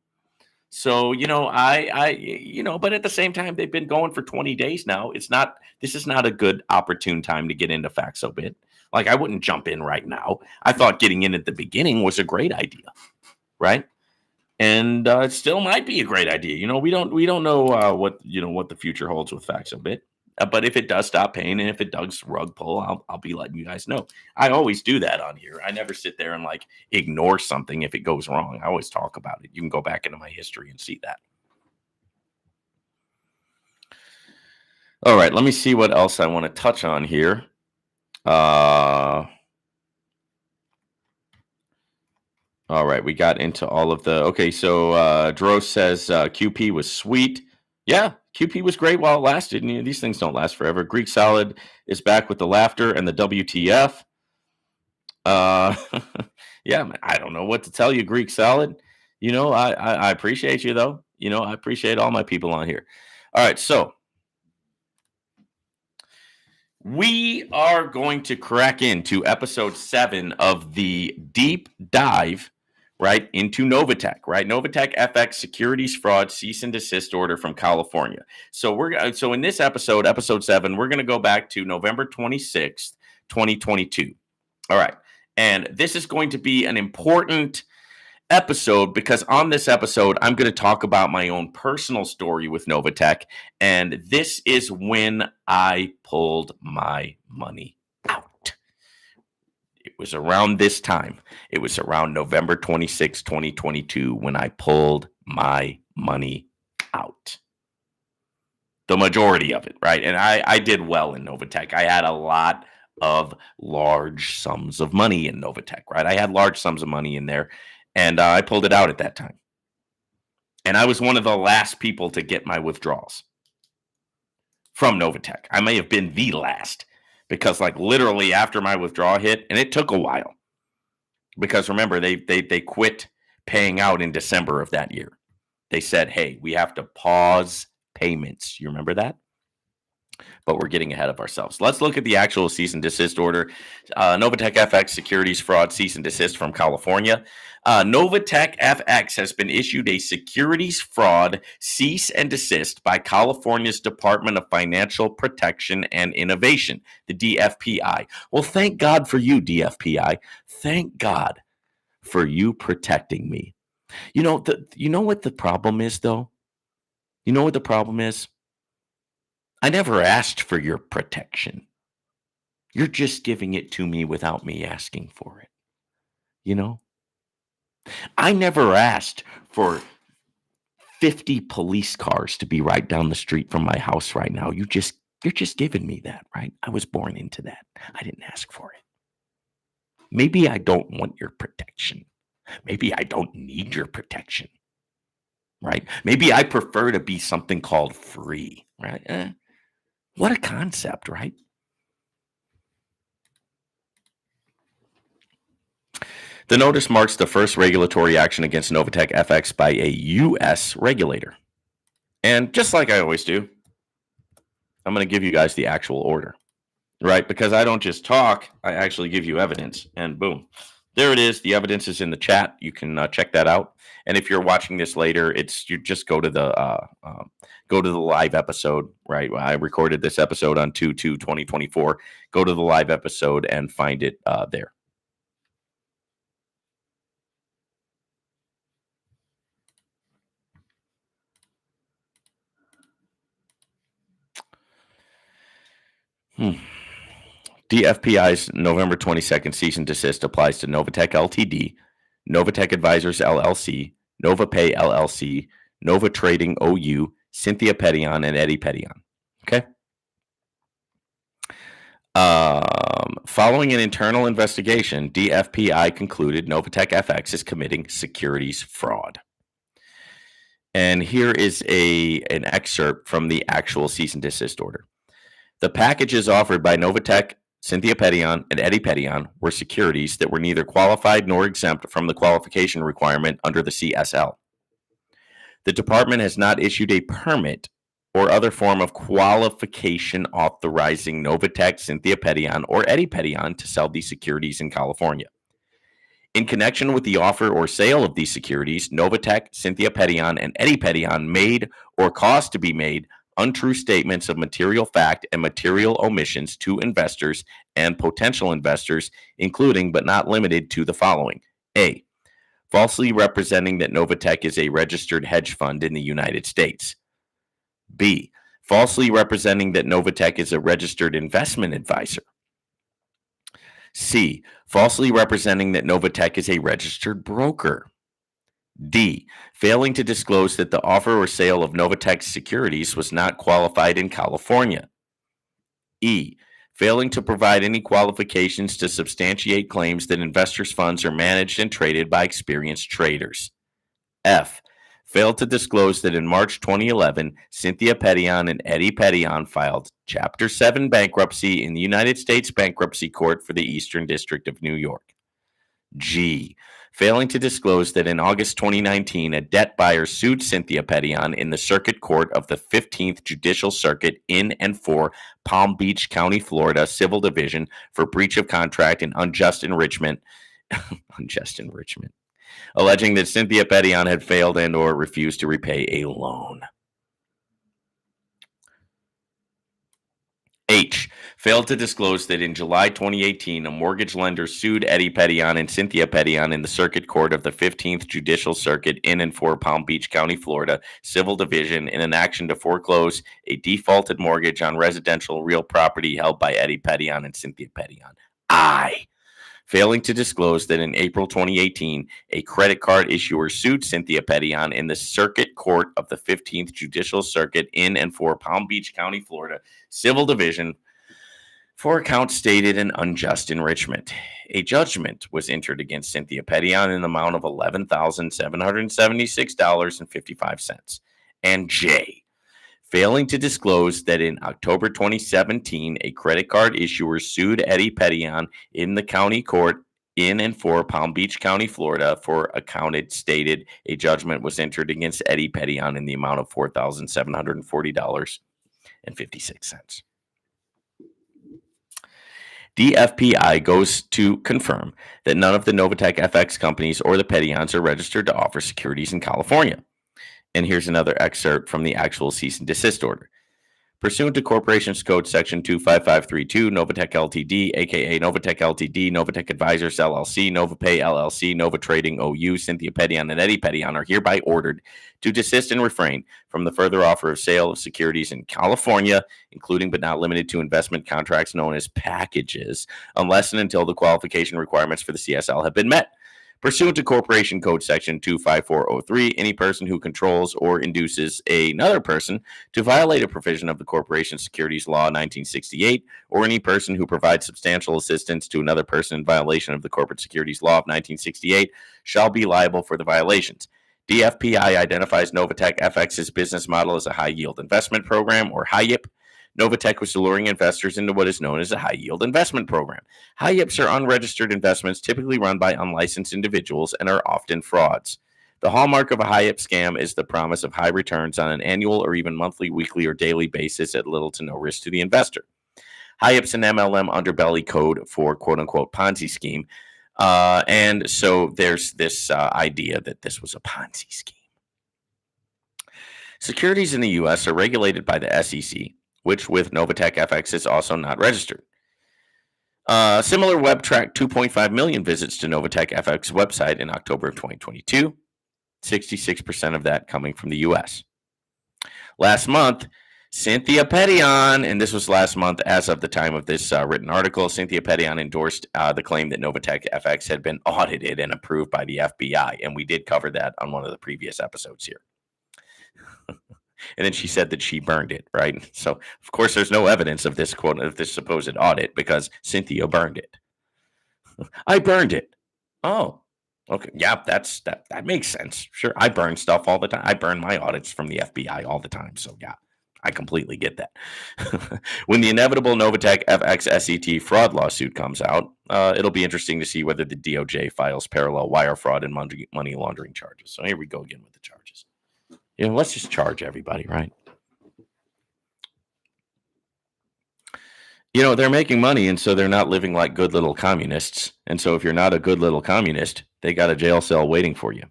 A: So, but at the same time, they've been going for 20 days now. This is not a good opportune time to get into FaxoBit. Like, I wouldn't jump in right now. I thought getting in at the beginning was a great idea, right? And it still might be a great idea. We don't know what the future holds with FaxoBit. But if it does stop paying and if it does rug pull, I'll be letting you guys know. I always do that on here. I never sit there and like ignore something if it goes wrong. I always talk about it. You can go back into my history and see that. All right, let me see what else I want to touch on here. All right, we got into all of the. Okay, so Dro says QP was sweet. Yeah, QP was great while it lasted. And, these things don't last forever. Greek Salad is back with the laughter and the WTF. Yeah, I don't know what to tell you, Greek Salad. I appreciate you, though. I appreciate all my people on here. All right, so we are going to crack into episode 7 of the deep dive, right, into Novatech, right? Novatech FX securities fraud cease and desist order from California. So in this episode 7, we're going to go back to November 26th, 2022. All right. And this is going to be an important episode because on this episode, I'm going to talk about my own personal story with Novatech. And this is when I pulled my money out. It was around this time. It was around November 26, 2022, when I pulled my money out. The majority of it, right? And I did well in Novatech. I had a lot of large sums of money in Novatech, right? I had large sums of money in there, and I pulled it out at that time. And I was one of the last people to get my withdrawals from Novatech. I may have been the last because, like, literally after my withdrawal hit, and it took a while because remember they quit paying out in December of that year. They said, "Hey, we have to pause payments." You remember that? But we're getting ahead of ourselves. Let's look at the actual cease and desist order. Novatech FX securities fraud cease and desist from California. Novatech FX has been issued a securities fraud cease and desist by California's Department of Financial Protection and Innovation, the DFPI. Well, thank God for you, DFPI. Thank God for you protecting me. You know what the problem is, though? You know what the problem is? I never asked for your protection. You're just giving it to me without me asking for it. I never asked for 50 police cars to be right down the street from my house right now. You're just giving me that, right? I was born into that. I didn't ask for it. Maybe I don't want your protection. Maybe I don't need your protection. Right? Maybe I prefer to be something called free, right? What a concept, right? The notice marks the first regulatory action against Novatech FX by a U.S. regulator. And just like I always do, I'm going to give you guys the actual order, right? Because I don't just talk, I actually give you evidence. And boom, there it is. The evidence is in the chat. You can check that out. And if you're watching this later, you just go to the live episode, right? I recorded this episode on 2/2/2024. Go to the live episode and find it there. Hmm. DFPI's November 22nd cease and desist applies to Novatech Ltd., Novatech Advisors LLC, NovaPay LLC, Nova Trading OU, Cynthia Petion, and Eddie Petion. Okay. Following an internal investigation, DFPI concluded Novatech FX is committing securities fraud. And here is an excerpt from the actual cease and desist order. The packages offered by Novatech, Cynthia Petion, and Eddie Petion were securities that were neither qualified nor exempt from the qualification requirement under the CSL. The department has not issued a permit or other form of qualification authorizing Novatech, Cynthia Petion, or Eddie Petion to sell these securities in California. In connection with the offer or sale of these securities, Novatech, Cynthia Petion, and Eddie Petion made or caused to be made untrue statements of material fact and material omissions to investors and potential investors, including but not limited to the following. A. Falsely representing that Novatech is a registered hedge fund in the United States. B. Falsely representing that Novatech is a registered investment advisor. C. Falsely representing that Novatech is a registered broker. D. Failing to disclose that the offer or sale of Novatech's securities was not qualified in California. E. Failing to provide any qualifications to substantiate claims that investors' funds are managed and traded by experienced traders. F. Failed to disclose that in March 2011, Cynthia Petion and Eddie Petion filed Chapter 7 bankruptcy in the United States Bankruptcy Court for the Eastern District of New York. G. Failing to disclose that in August 2019, a debt buyer sued Cynthia Petion in the Circuit Court of the 15th Judicial Circuit in and for Palm Beach County, Florida, Civil Division for breach of contract and unjust enrichment, alleging that Cynthia Petion had failed and or refused to repay a loan. H. Failed to disclose that in July 2018, a mortgage lender sued Eddie Petion and Cynthia Petion in the Circuit Court of the 15th Judicial Circuit in and for Palm Beach County, Florida, Civil Division in an action to foreclose a defaulted mortgage on residential real property held by Eddie Petion and Cynthia Petion. I. Failing to disclose that in April 2018, a credit card issuer sued Cynthia Petion in the Circuit Court of the 15th Judicial Circuit in and for Palm Beach County, Florida, Civil Division for accounts stated in unjust enrichment. A judgment was entered against Cynthia Petion in the amount of $11,776.55. And J. Failing to disclose that in October 2017, a credit card issuer sued Eddie Petion in the county court in and for Palm Beach County, Florida, for accounted stated a judgment was entered against Eddie Petion in the amount of $4,740.56. DFPI goes to confirm that none of the Novatech FX companies or the Petions are registered to offer securities in California. And here's another excerpt from the actual cease and desist order. Pursuant to Corporations Code Section 25532, Novatech Ltd., aka Novatech Ltd., Novatech Advisors LLC, NovaPay LLC, Nova Trading OU, Cynthia Petion, and Eddie Petion are hereby ordered to desist and refrain from the further offer of sale of securities in California, including but not limited to investment contracts known as packages, unless and until the qualification requirements for the CSL have been met. Pursuant to Corporation Code Section 25403, any person who controls or induces another person to violate a provision of the Corporation Securities Law 1968, or any person who provides substantial assistance to another person in violation of the Corporate Securities Law of 1968 shall be liable for the violations. DFPI identifies Novatech FX's business model as a high-yield investment program, or HIYIP. Novatech was luring investors into what is known as a high-yield investment program. HIYIPs are unregistered investments typically run by unlicensed individuals and are often frauds. The hallmark of a HIYIP scam is the promise of high returns on an annual or even monthly, weekly, or daily basis at little to no risk to the investor. HIYIP's an MLM underbelly code for quote-unquote Ponzi scheme. And so there's this idea that this was a Ponzi scheme. Securities in the U.S. are regulated by the SEC, which with Novatech FX is also not registered. Similar web tracked 2.5 million visits to Novatech FX website in October of 2022, 66% of that coming from the U.S. Last month, Cynthia Pettion, and this was last month as of the time of this written article, Cynthia Pettion endorsed the claim that Novatech FX had been audited and approved by the FBI. And we did cover that on one of the previous episodes here. And then she said that she burned it, right? So, of course, there's no evidence of this quote, of this supposed audit because Cynthia burned it. I burned it. Oh, okay. Yeah, that makes sense. Sure. I burn stuff all the time. I burn my audits from the FBI all the time. So, yeah. I completely get that. When the inevitable Novatech FX SET fraud lawsuit comes out, it'll be interesting to see whether the DOJ files parallel wire fraud and money laundering charges. So here we go again with the charges. Let's just charge everybody, right? They're making money, and so they're not living like good little communists. And so if you're not a good little communist, they got a jail cell waiting for you.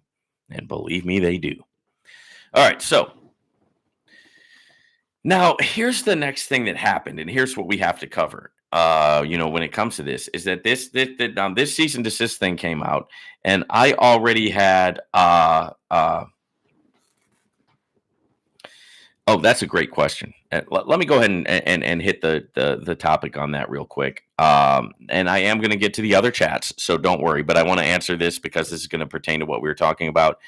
A: And believe me, they do. All right, so now, here's the next thing that happened, and here's what we have to cover. When it comes to this, is that this cease and desist thing came out, and I already had. Oh, that's a great question. Let me go ahead and hit the topic on that real quick. And I am going to get to the other chats, so don't worry. But I want to answer this because this is going to pertain to what we were talking about.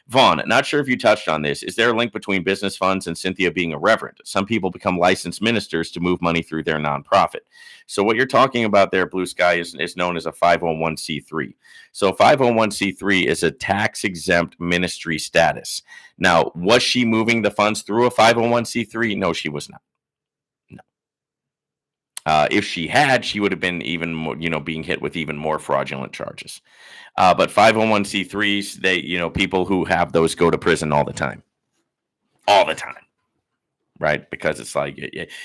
A: Vaughn, not sure if you touched on this. Is there a link between business funds and Cynthia being a reverend? Some people become licensed ministers to move money through their nonprofit. So what you're talking about there, Blue Sky, is known as a 501c3. So 501c3 is a tax-exempt ministry status. Now, was she moving the funds through a 501c3? No, she was not. No. If she had, she would have been even more, being hit with even more fraudulent charges. But 501c3s, they, people who have those go to prison all the time, right? Because it's like,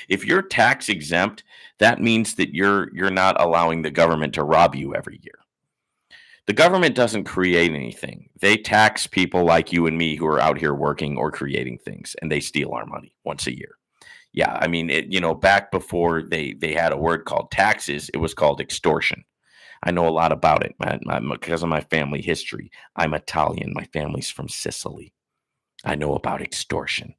A: if you're tax exempt, that means that you're not allowing the government to rob you every year. The government doesn't create anything. They tax people like you and me who are out here working or creating things, and they steal our money once a year. Yeah, I mean, back before they had a word called taxes, it was called extortion. I know a lot about it because of my family history. I'm Italian. My family's from Sicily. I know about extortion.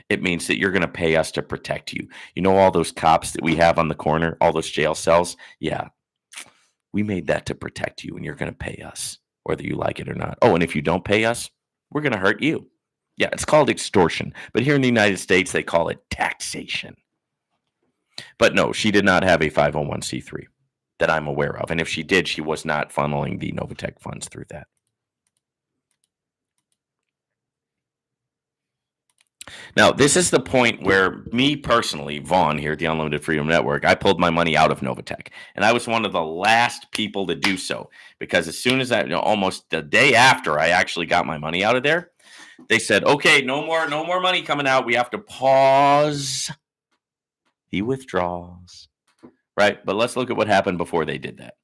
A: It means that you're going to pay us to protect you. All those cops that we have on the corner, all those jail cells? Yeah, we made that to protect you, and you're going to pay us, whether you like it or not. Oh, and if you don't pay us, we're going to hurt you. Yeah, it's called extortion. But here in the United States, they call it taxation. But no, she did not have a 501c3 that I'm aware of. And if she did, she was not funneling the Novatech funds through that. Now, this is the point where me personally, Vaughn, here at the Unlimited Freedom Network, I pulled my money out of Novatech. And I was one of the last people to do so. Because as soon as almost the day after I actually got my money out of there, they said, okay, no more money coming out. We have to pause the withdrawals. Right? But let's look at what happened before they did that.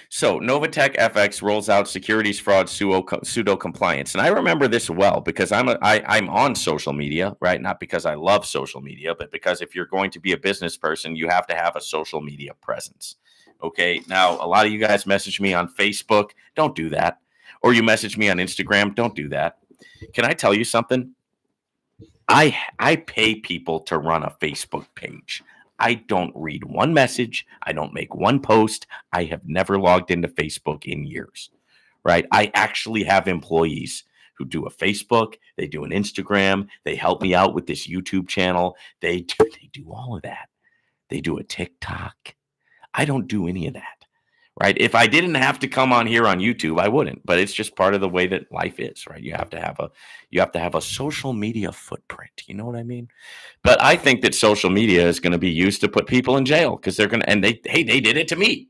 A: So Novatech FX rolls out securities fraud pseudo compliance. And I remember this well because I'm on social media, right? Not because I love social media, but because if you're going to be a business person, you have to have a social media presence. Okay. Now, a lot of you guys message me on Facebook. Don't do that. Or you message me on Instagram. Don't do that. Can I tell you something? I pay people to run a Facebook page. I don't read one message. I don't make one post. I have never logged into Facebook in years, right? I actually have employees who do a Facebook. They do an Instagram. They help me out with this YouTube channel. They do all of that. They do a TikTok. I don't do any of that, right? If I didn't have to come on here on YouTube, I wouldn't. But it's just part of the way that life is, right? You have to have a social media footprint. You know what I mean? But I think that social media is going to be used to put people in jail because they're going to. And they did it to me.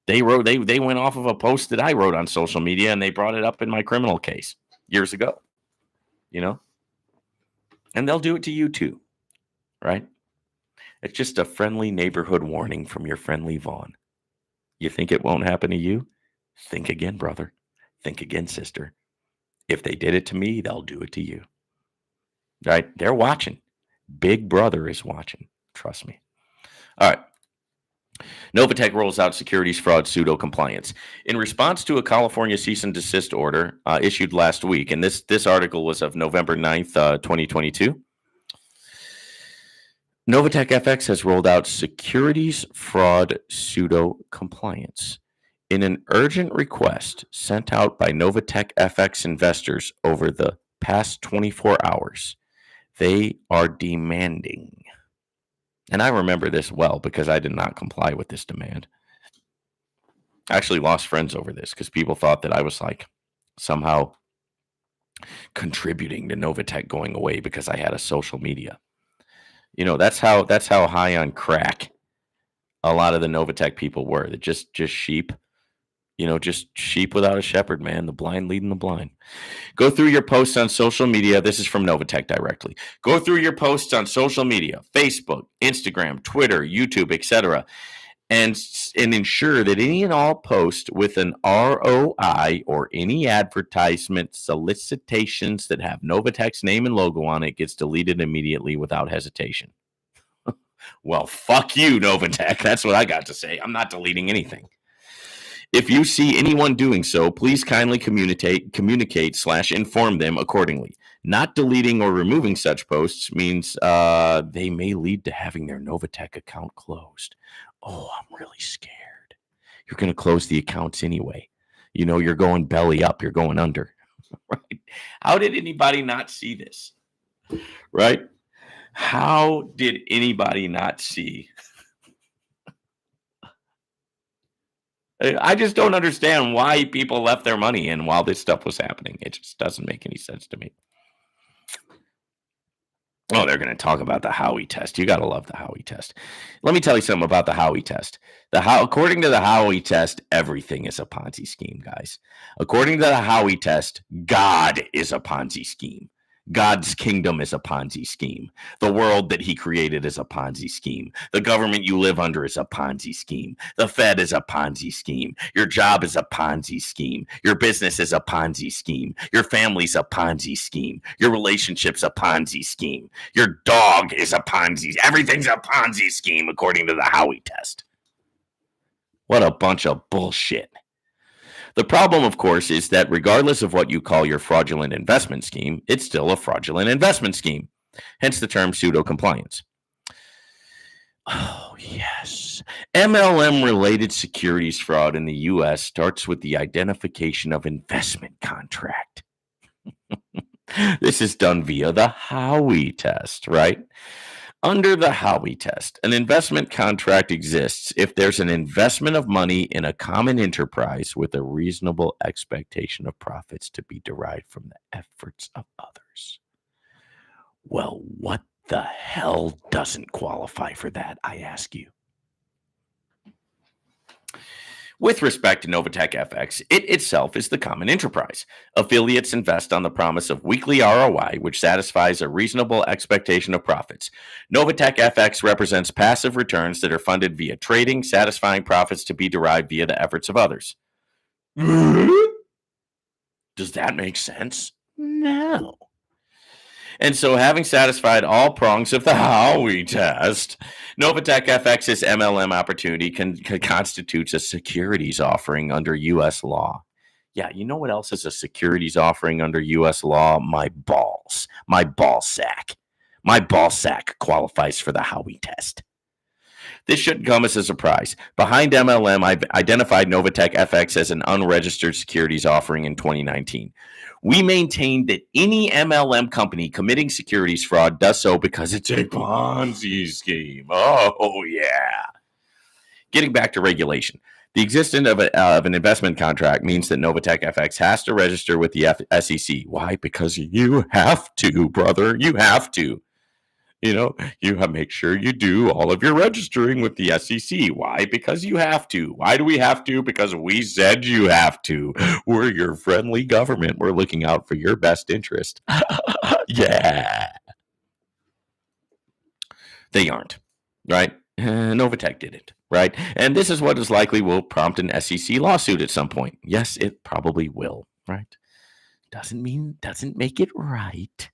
A: They went off of a post that I wrote on social media, and they brought it up in my criminal case years ago. And they'll do it to you too, right? It's just a friendly neighborhood warning from your friendly Vaughn. You think it won't happen to you? Think again, brother. Think again, sister. If they did it to me, they'll do it to you. Right? They're watching. Big brother is watching. Trust me. All right. Novatech rolls out securities fraud pseudo compliance. In response to a California cease and desist order issued last week, and this article was of November 9th, 2022. Novatech FX has rolled out securities fraud pseudo compliance. In an urgent request sent out by Novatech FX investors over the past 24 hours, they are demanding. And I remember this well because I did not comply with this demand. I actually lost friends over this because people thought that I was like somehow contributing to Novatech going away because I had a social media. That's how high on crack a lot of the Novatech people were. That just sheep, just sheep without a shepherd, man. The blind leading the blind. Go through your posts on social media. This is from Novatech directly. Go through your posts on social media, Facebook, Instagram, Twitter, YouTube, etc., and ensure that any and all posts with an ROI or any advertisement solicitations that have Novatech's name and logo on it gets deleted immediately without hesitation. Well, fuck you, Novatech. That's what I got to say. I'm not deleting anything. If you see anyone doing so, please kindly communicate/inform them accordingly. Not deleting or removing such posts means they may lead to having their Novatech account closed. Oh, I'm really scared. You're going to close the accounts anyway. You're going belly up. You're going under. Right? How did anybody not see this? Right? How did anybody not see? I just don't understand why people left their money in while this stuff was happening. It just doesn't make any sense to me. Oh, they're going to talk about the Howey test. You got to love the Howey test. Let me tell you something about the Howey test. According to the Howey test, everything is a Ponzi scheme, guys. According to the Howey test, God is a Ponzi scheme. God's kingdom is a Ponzi scheme. The world that he created is a Ponzi scheme. The government you live under is a Ponzi scheme. The Fed is a Ponzi scheme. Your job is a Ponzi scheme. Your business is a Ponzi scheme. Your family's a Ponzi scheme. Your relationship's a Ponzi scheme. Your dog is a Ponzi. Everything's a Ponzi scheme according to the Howey test. What a bunch of bullshit. The problem, of course, is that regardless of what you call your fraudulent investment scheme, it's still a fraudulent investment scheme, hence the term pseudo-compliance. Oh, yes. MLM-related securities fraud in the U.S. starts with the identification of investment contract. This is done via the Howey test, right? Under the Howey test, an investment contract exists if there's an investment of money in a common enterprise with a reasonable expectation of profits to be derived from the efforts of others. Well, what the hell doesn't qualify for that, I ask you? With respect to Novatech FX, it itself is the common enterprise. Affiliates invest on the promise of weekly ROI, which satisfies a reasonable expectation of profits. Novatech FX represents passive returns that are funded via trading, satisfying profits to be derived via the efforts of others. Does that make sense? No. And so, having satisfied all prongs of the Howey test, Novatech FX's MLM opportunity constitutes a securities offering under U.S. law. Yeah, you know what else is a securities offering under U.S. law? My balls. My ball sack. My ball sack qualifies for the Howey test. This shouldn't come as a surprise. Behind MLM, I've identified Novatech FX as an unregistered securities offering in 2019. We maintain that any MLM company committing securities fraud does so because it's a Ponzi scheme. Oh, yeah. Getting back to regulation. The existence of an investment contract means that Novatech FX has to register with the SEC. Why? Because you have to, brother. You have to. You have make sure you do all of your registering with the SEC. Why? Because you have to. Why do we have to? Because we said you have to. We're your friendly government. We're looking out for your best interest. Yeah. They aren't, right? Novatech did it, right? And this is what is likely will prompt an SEC lawsuit at some point. Yes, it probably will, right? Doesn't make it right.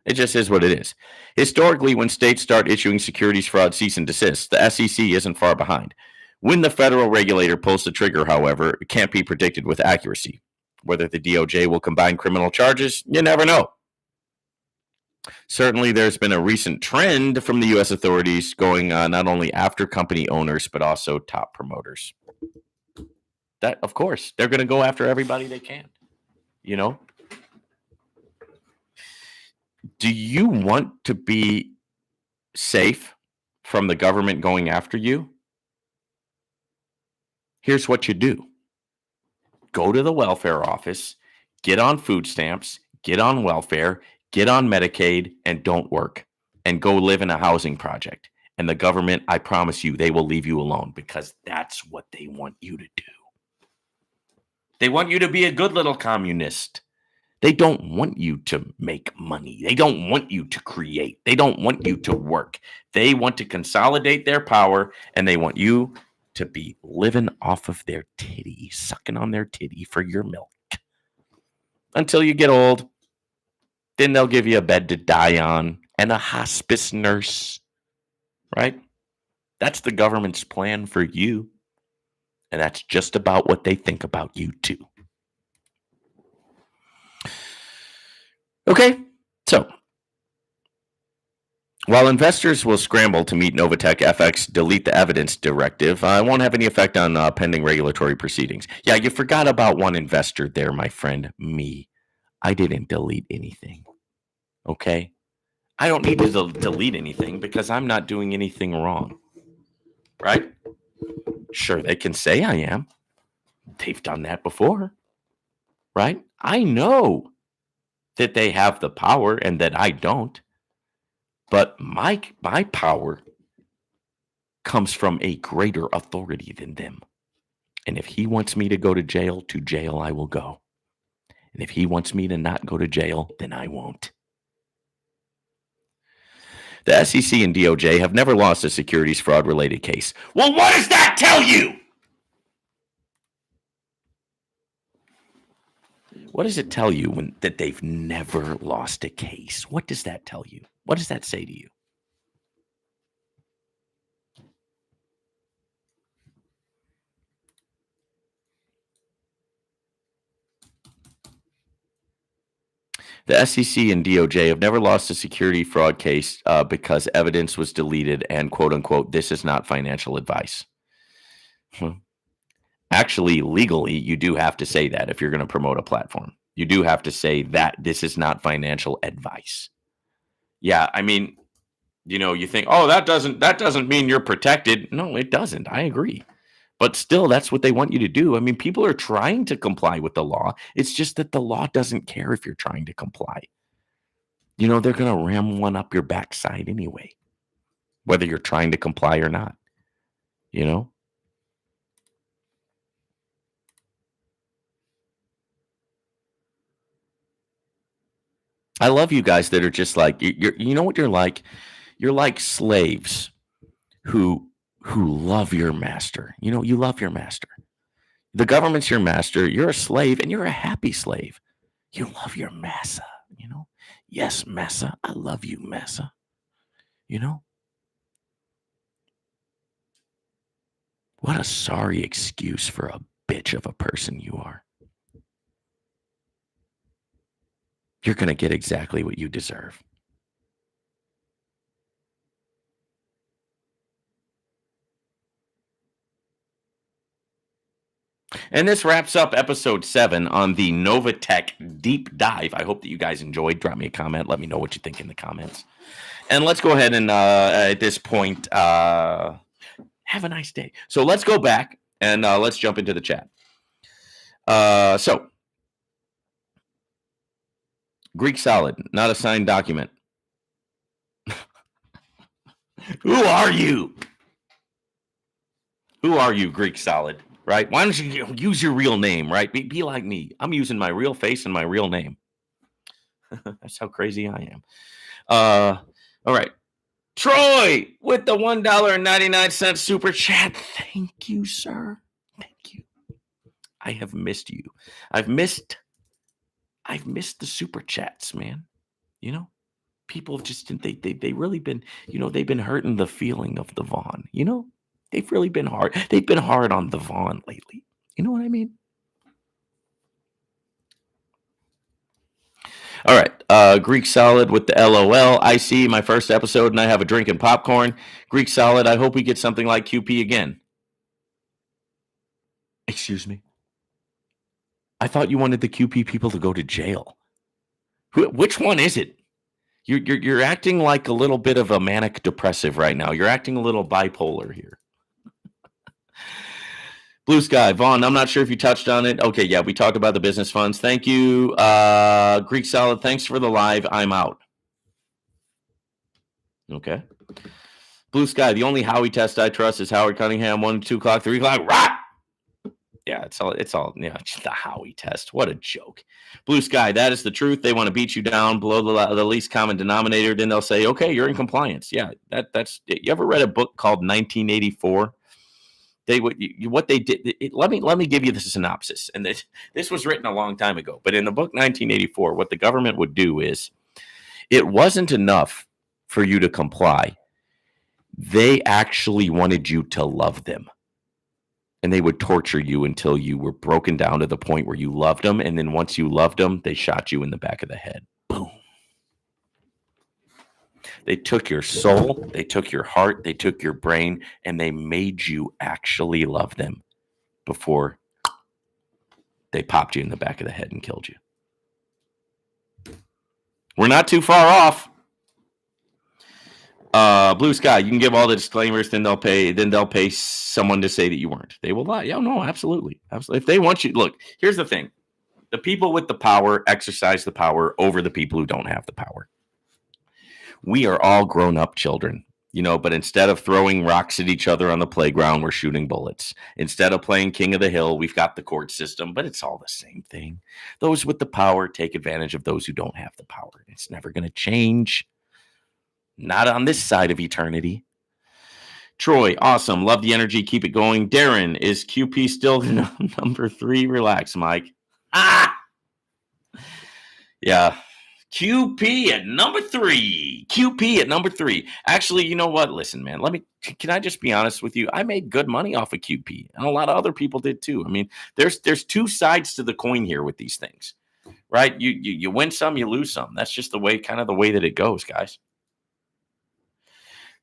A: It just is what it is. Historically, when states start issuing securities fraud cease and desist, the SEC isn't far behind. When the federal regulator pulls the trigger, however, it can't be predicted with accuracy. Whether the DOJ will combine criminal charges, you never know. Certainly, there's been a recent trend from the U.S. authorities going not only after company owners, but also top promoters. That, of course, they're going to go after everybody they can. You know, do you want to be safe from the government going after you? Here's what you do: go to the welfare office, get on food stamps, get on welfare, get on Medicaid, and don't work, and go live in a housing project. And the government, I promise you, they will leave you alone because that's what they want you to do. They want you to be a good little communist. They don't want you to make money. They don't want you to create. They don't want you to work. They want to consolidate their power, and they want you to be living off of their titty, sucking on their titty for your milk until you get old. Then they'll give you a bed to die on and a hospice nurse, right? That's the government's plan for you. And that's just about what they think about you, too. Okay, so while investors will scramble to meet Novatech FX delete the evidence directive, it won't have any effect on pending regulatory proceedings. Yeah, you forgot about one investor there, my friend, me. I didn't delete anything. Okay? I don't need to delete anything because I'm not doing anything wrong. Right? Sure, they can say I am. They've done that before. Right? I know that they have the power and that I don't. But my power comes from a greater authority than them. And if he wants me to jail I will go. And if he wants me to not go to jail, then I won't. The SEC and DOJ have never lost a securities fraud related case. Well, what does that tell you? What does it tell you that they've never lost a case? What does that tell you? What does that say to you? The SEC and DOJ have never lost a security fraud case because evidence was deleted and, quote unquote, this is not financial advice. Actually, legally, you do have to say that if you're going to promote a platform. You do have to say that this is not financial advice. Yeah, I mean, you think, oh, that doesn't mean you're protected. No, it doesn't. I agree. But still, that's what they want you to do. I mean, people are trying to comply with the law. It's just that the law doesn't care if you're trying to comply. They're going to ram one up your backside anyway, whether you're trying to comply or not. I love you guys that are just like, you know what you're like? You're like slaves who love your master. You love your master. The government's your master. You're a slave, and you're a happy slave. You love your massa. Yes, massa. I love you, massa. What a sorry excuse for a bitch of a person you are. You're going to get exactly what you deserve. And this wraps up episode 7 on the Novatech deep dive. I hope that you guys enjoyed. Drop me a comment. Let me know what you think in the comments. And let's go ahead and at this point, have a nice day. So let's go back and let's jump into the chat. So, Greek solid, not a signed document. Who are you? Who are you, Greek solid? Right? Why don't you use your real name, right? Be like me. I'm using my real face and my real name. That's how crazy I am. All right. Troy with the $1.99 super chat. Thank you, sir. Thank you. I have missed you. I've missed the super chats, man. People have just they really been, they've been hurting the feeling of the Vaughn. They've really been hard. They've been hard on the Vaughn lately. You know what I mean? All right. Greek Solid with the LOL. I see my first episode and I have a drink and popcorn. Greek Solid, I hope we get something like QP again. Excuse me. I thought you wanted the QP people to go to jail. Which one is it? You're acting like a little bit of a manic depressive right now. You're acting a little bipolar here. Blue Sky, Vaughn, I'm not sure if you touched on it. Okay, yeah, we talked about the business funds. Thank you. Greek Salad, thanks for the live. I'm out. Okay. Blue Sky, the only Howie test I trust is Howard Cunningham, 1, 2 o'clock, 3 o'clock. Rah! Yeah, it's all, just the Howie test. What a joke. Blue Sky, that is the truth. They want to beat you down below the least common denominator. Then they'll say, okay, you're in compliance. Yeah, that's, you ever read a book called 1984? What they did. Let me give you the synopsis. And this was written a long time ago. But in the book 1984, what the government would do is, it wasn't enough for you to comply. They actually wanted you to love them. And they would torture you until you were broken down to the point where you loved them. And then once you loved them, they shot you in the back of the head. Boom. They took your soul, they took your heart, they took your brain, and they made you actually love them before they popped you in the back of the head and killed you. We're not too far off. Blue Sky, you can give all the disclaimers, then they'll pay someone to say that you weren't. They will lie. Yeah, no, absolutely. If they want you, look, here's the thing. The people with the power exercise the power over the people who don't have the power. We are all grown-up children, but instead of throwing rocks at each other on the playground, we're shooting bullets. Instead of playing King of the Hill, we've got the court system, but it's all the same thing. Those with the power take advantage of those who don't have the power. It's never going to change. Not on this side of eternity. Troy, awesome. Love the energy. Keep it going. Darren, is QP still number 3? Relax, Mike. Yeah. QP at number 3. QP at number 3. Actually, you know what? Listen, man, can I just be honest with you? I made good money off of QP, and a lot of other people did too. I mean, there's two sides to the coin here with these things, right? You win some, you lose some. That's just the way that it goes, guys.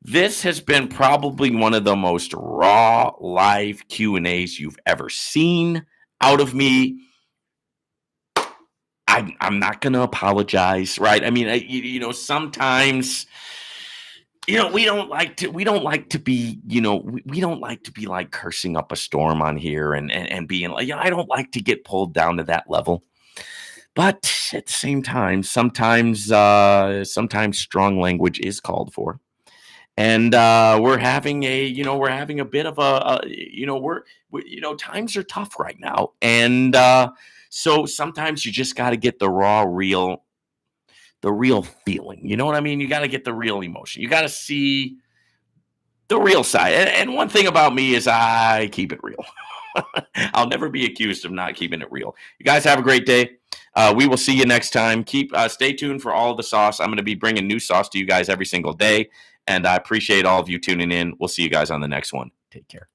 A: This has been probably one of the most raw live Q&As you've ever seen out of me. I'm not going to apologize, right? I mean, sometimes, we don't like to be, we don't like to be like cursing up a storm on here and being like, I don't like to get pulled down to that level. But at the same time, sometimes strong language is called for. And we're having a bit of times are tough right now. And so sometimes you just got to get the real feeling. You know what I mean? You got to get the real emotion. You got to see the real side. And one thing about me is I keep it real. I'll never be accused of not keeping it real. You guys have a great day. We will see you next time. Stay tuned for all of the sauce. I'm going to be bringing new sauce to you guys every single day. And I appreciate all of you tuning in. We'll see you guys on the next one. Take care.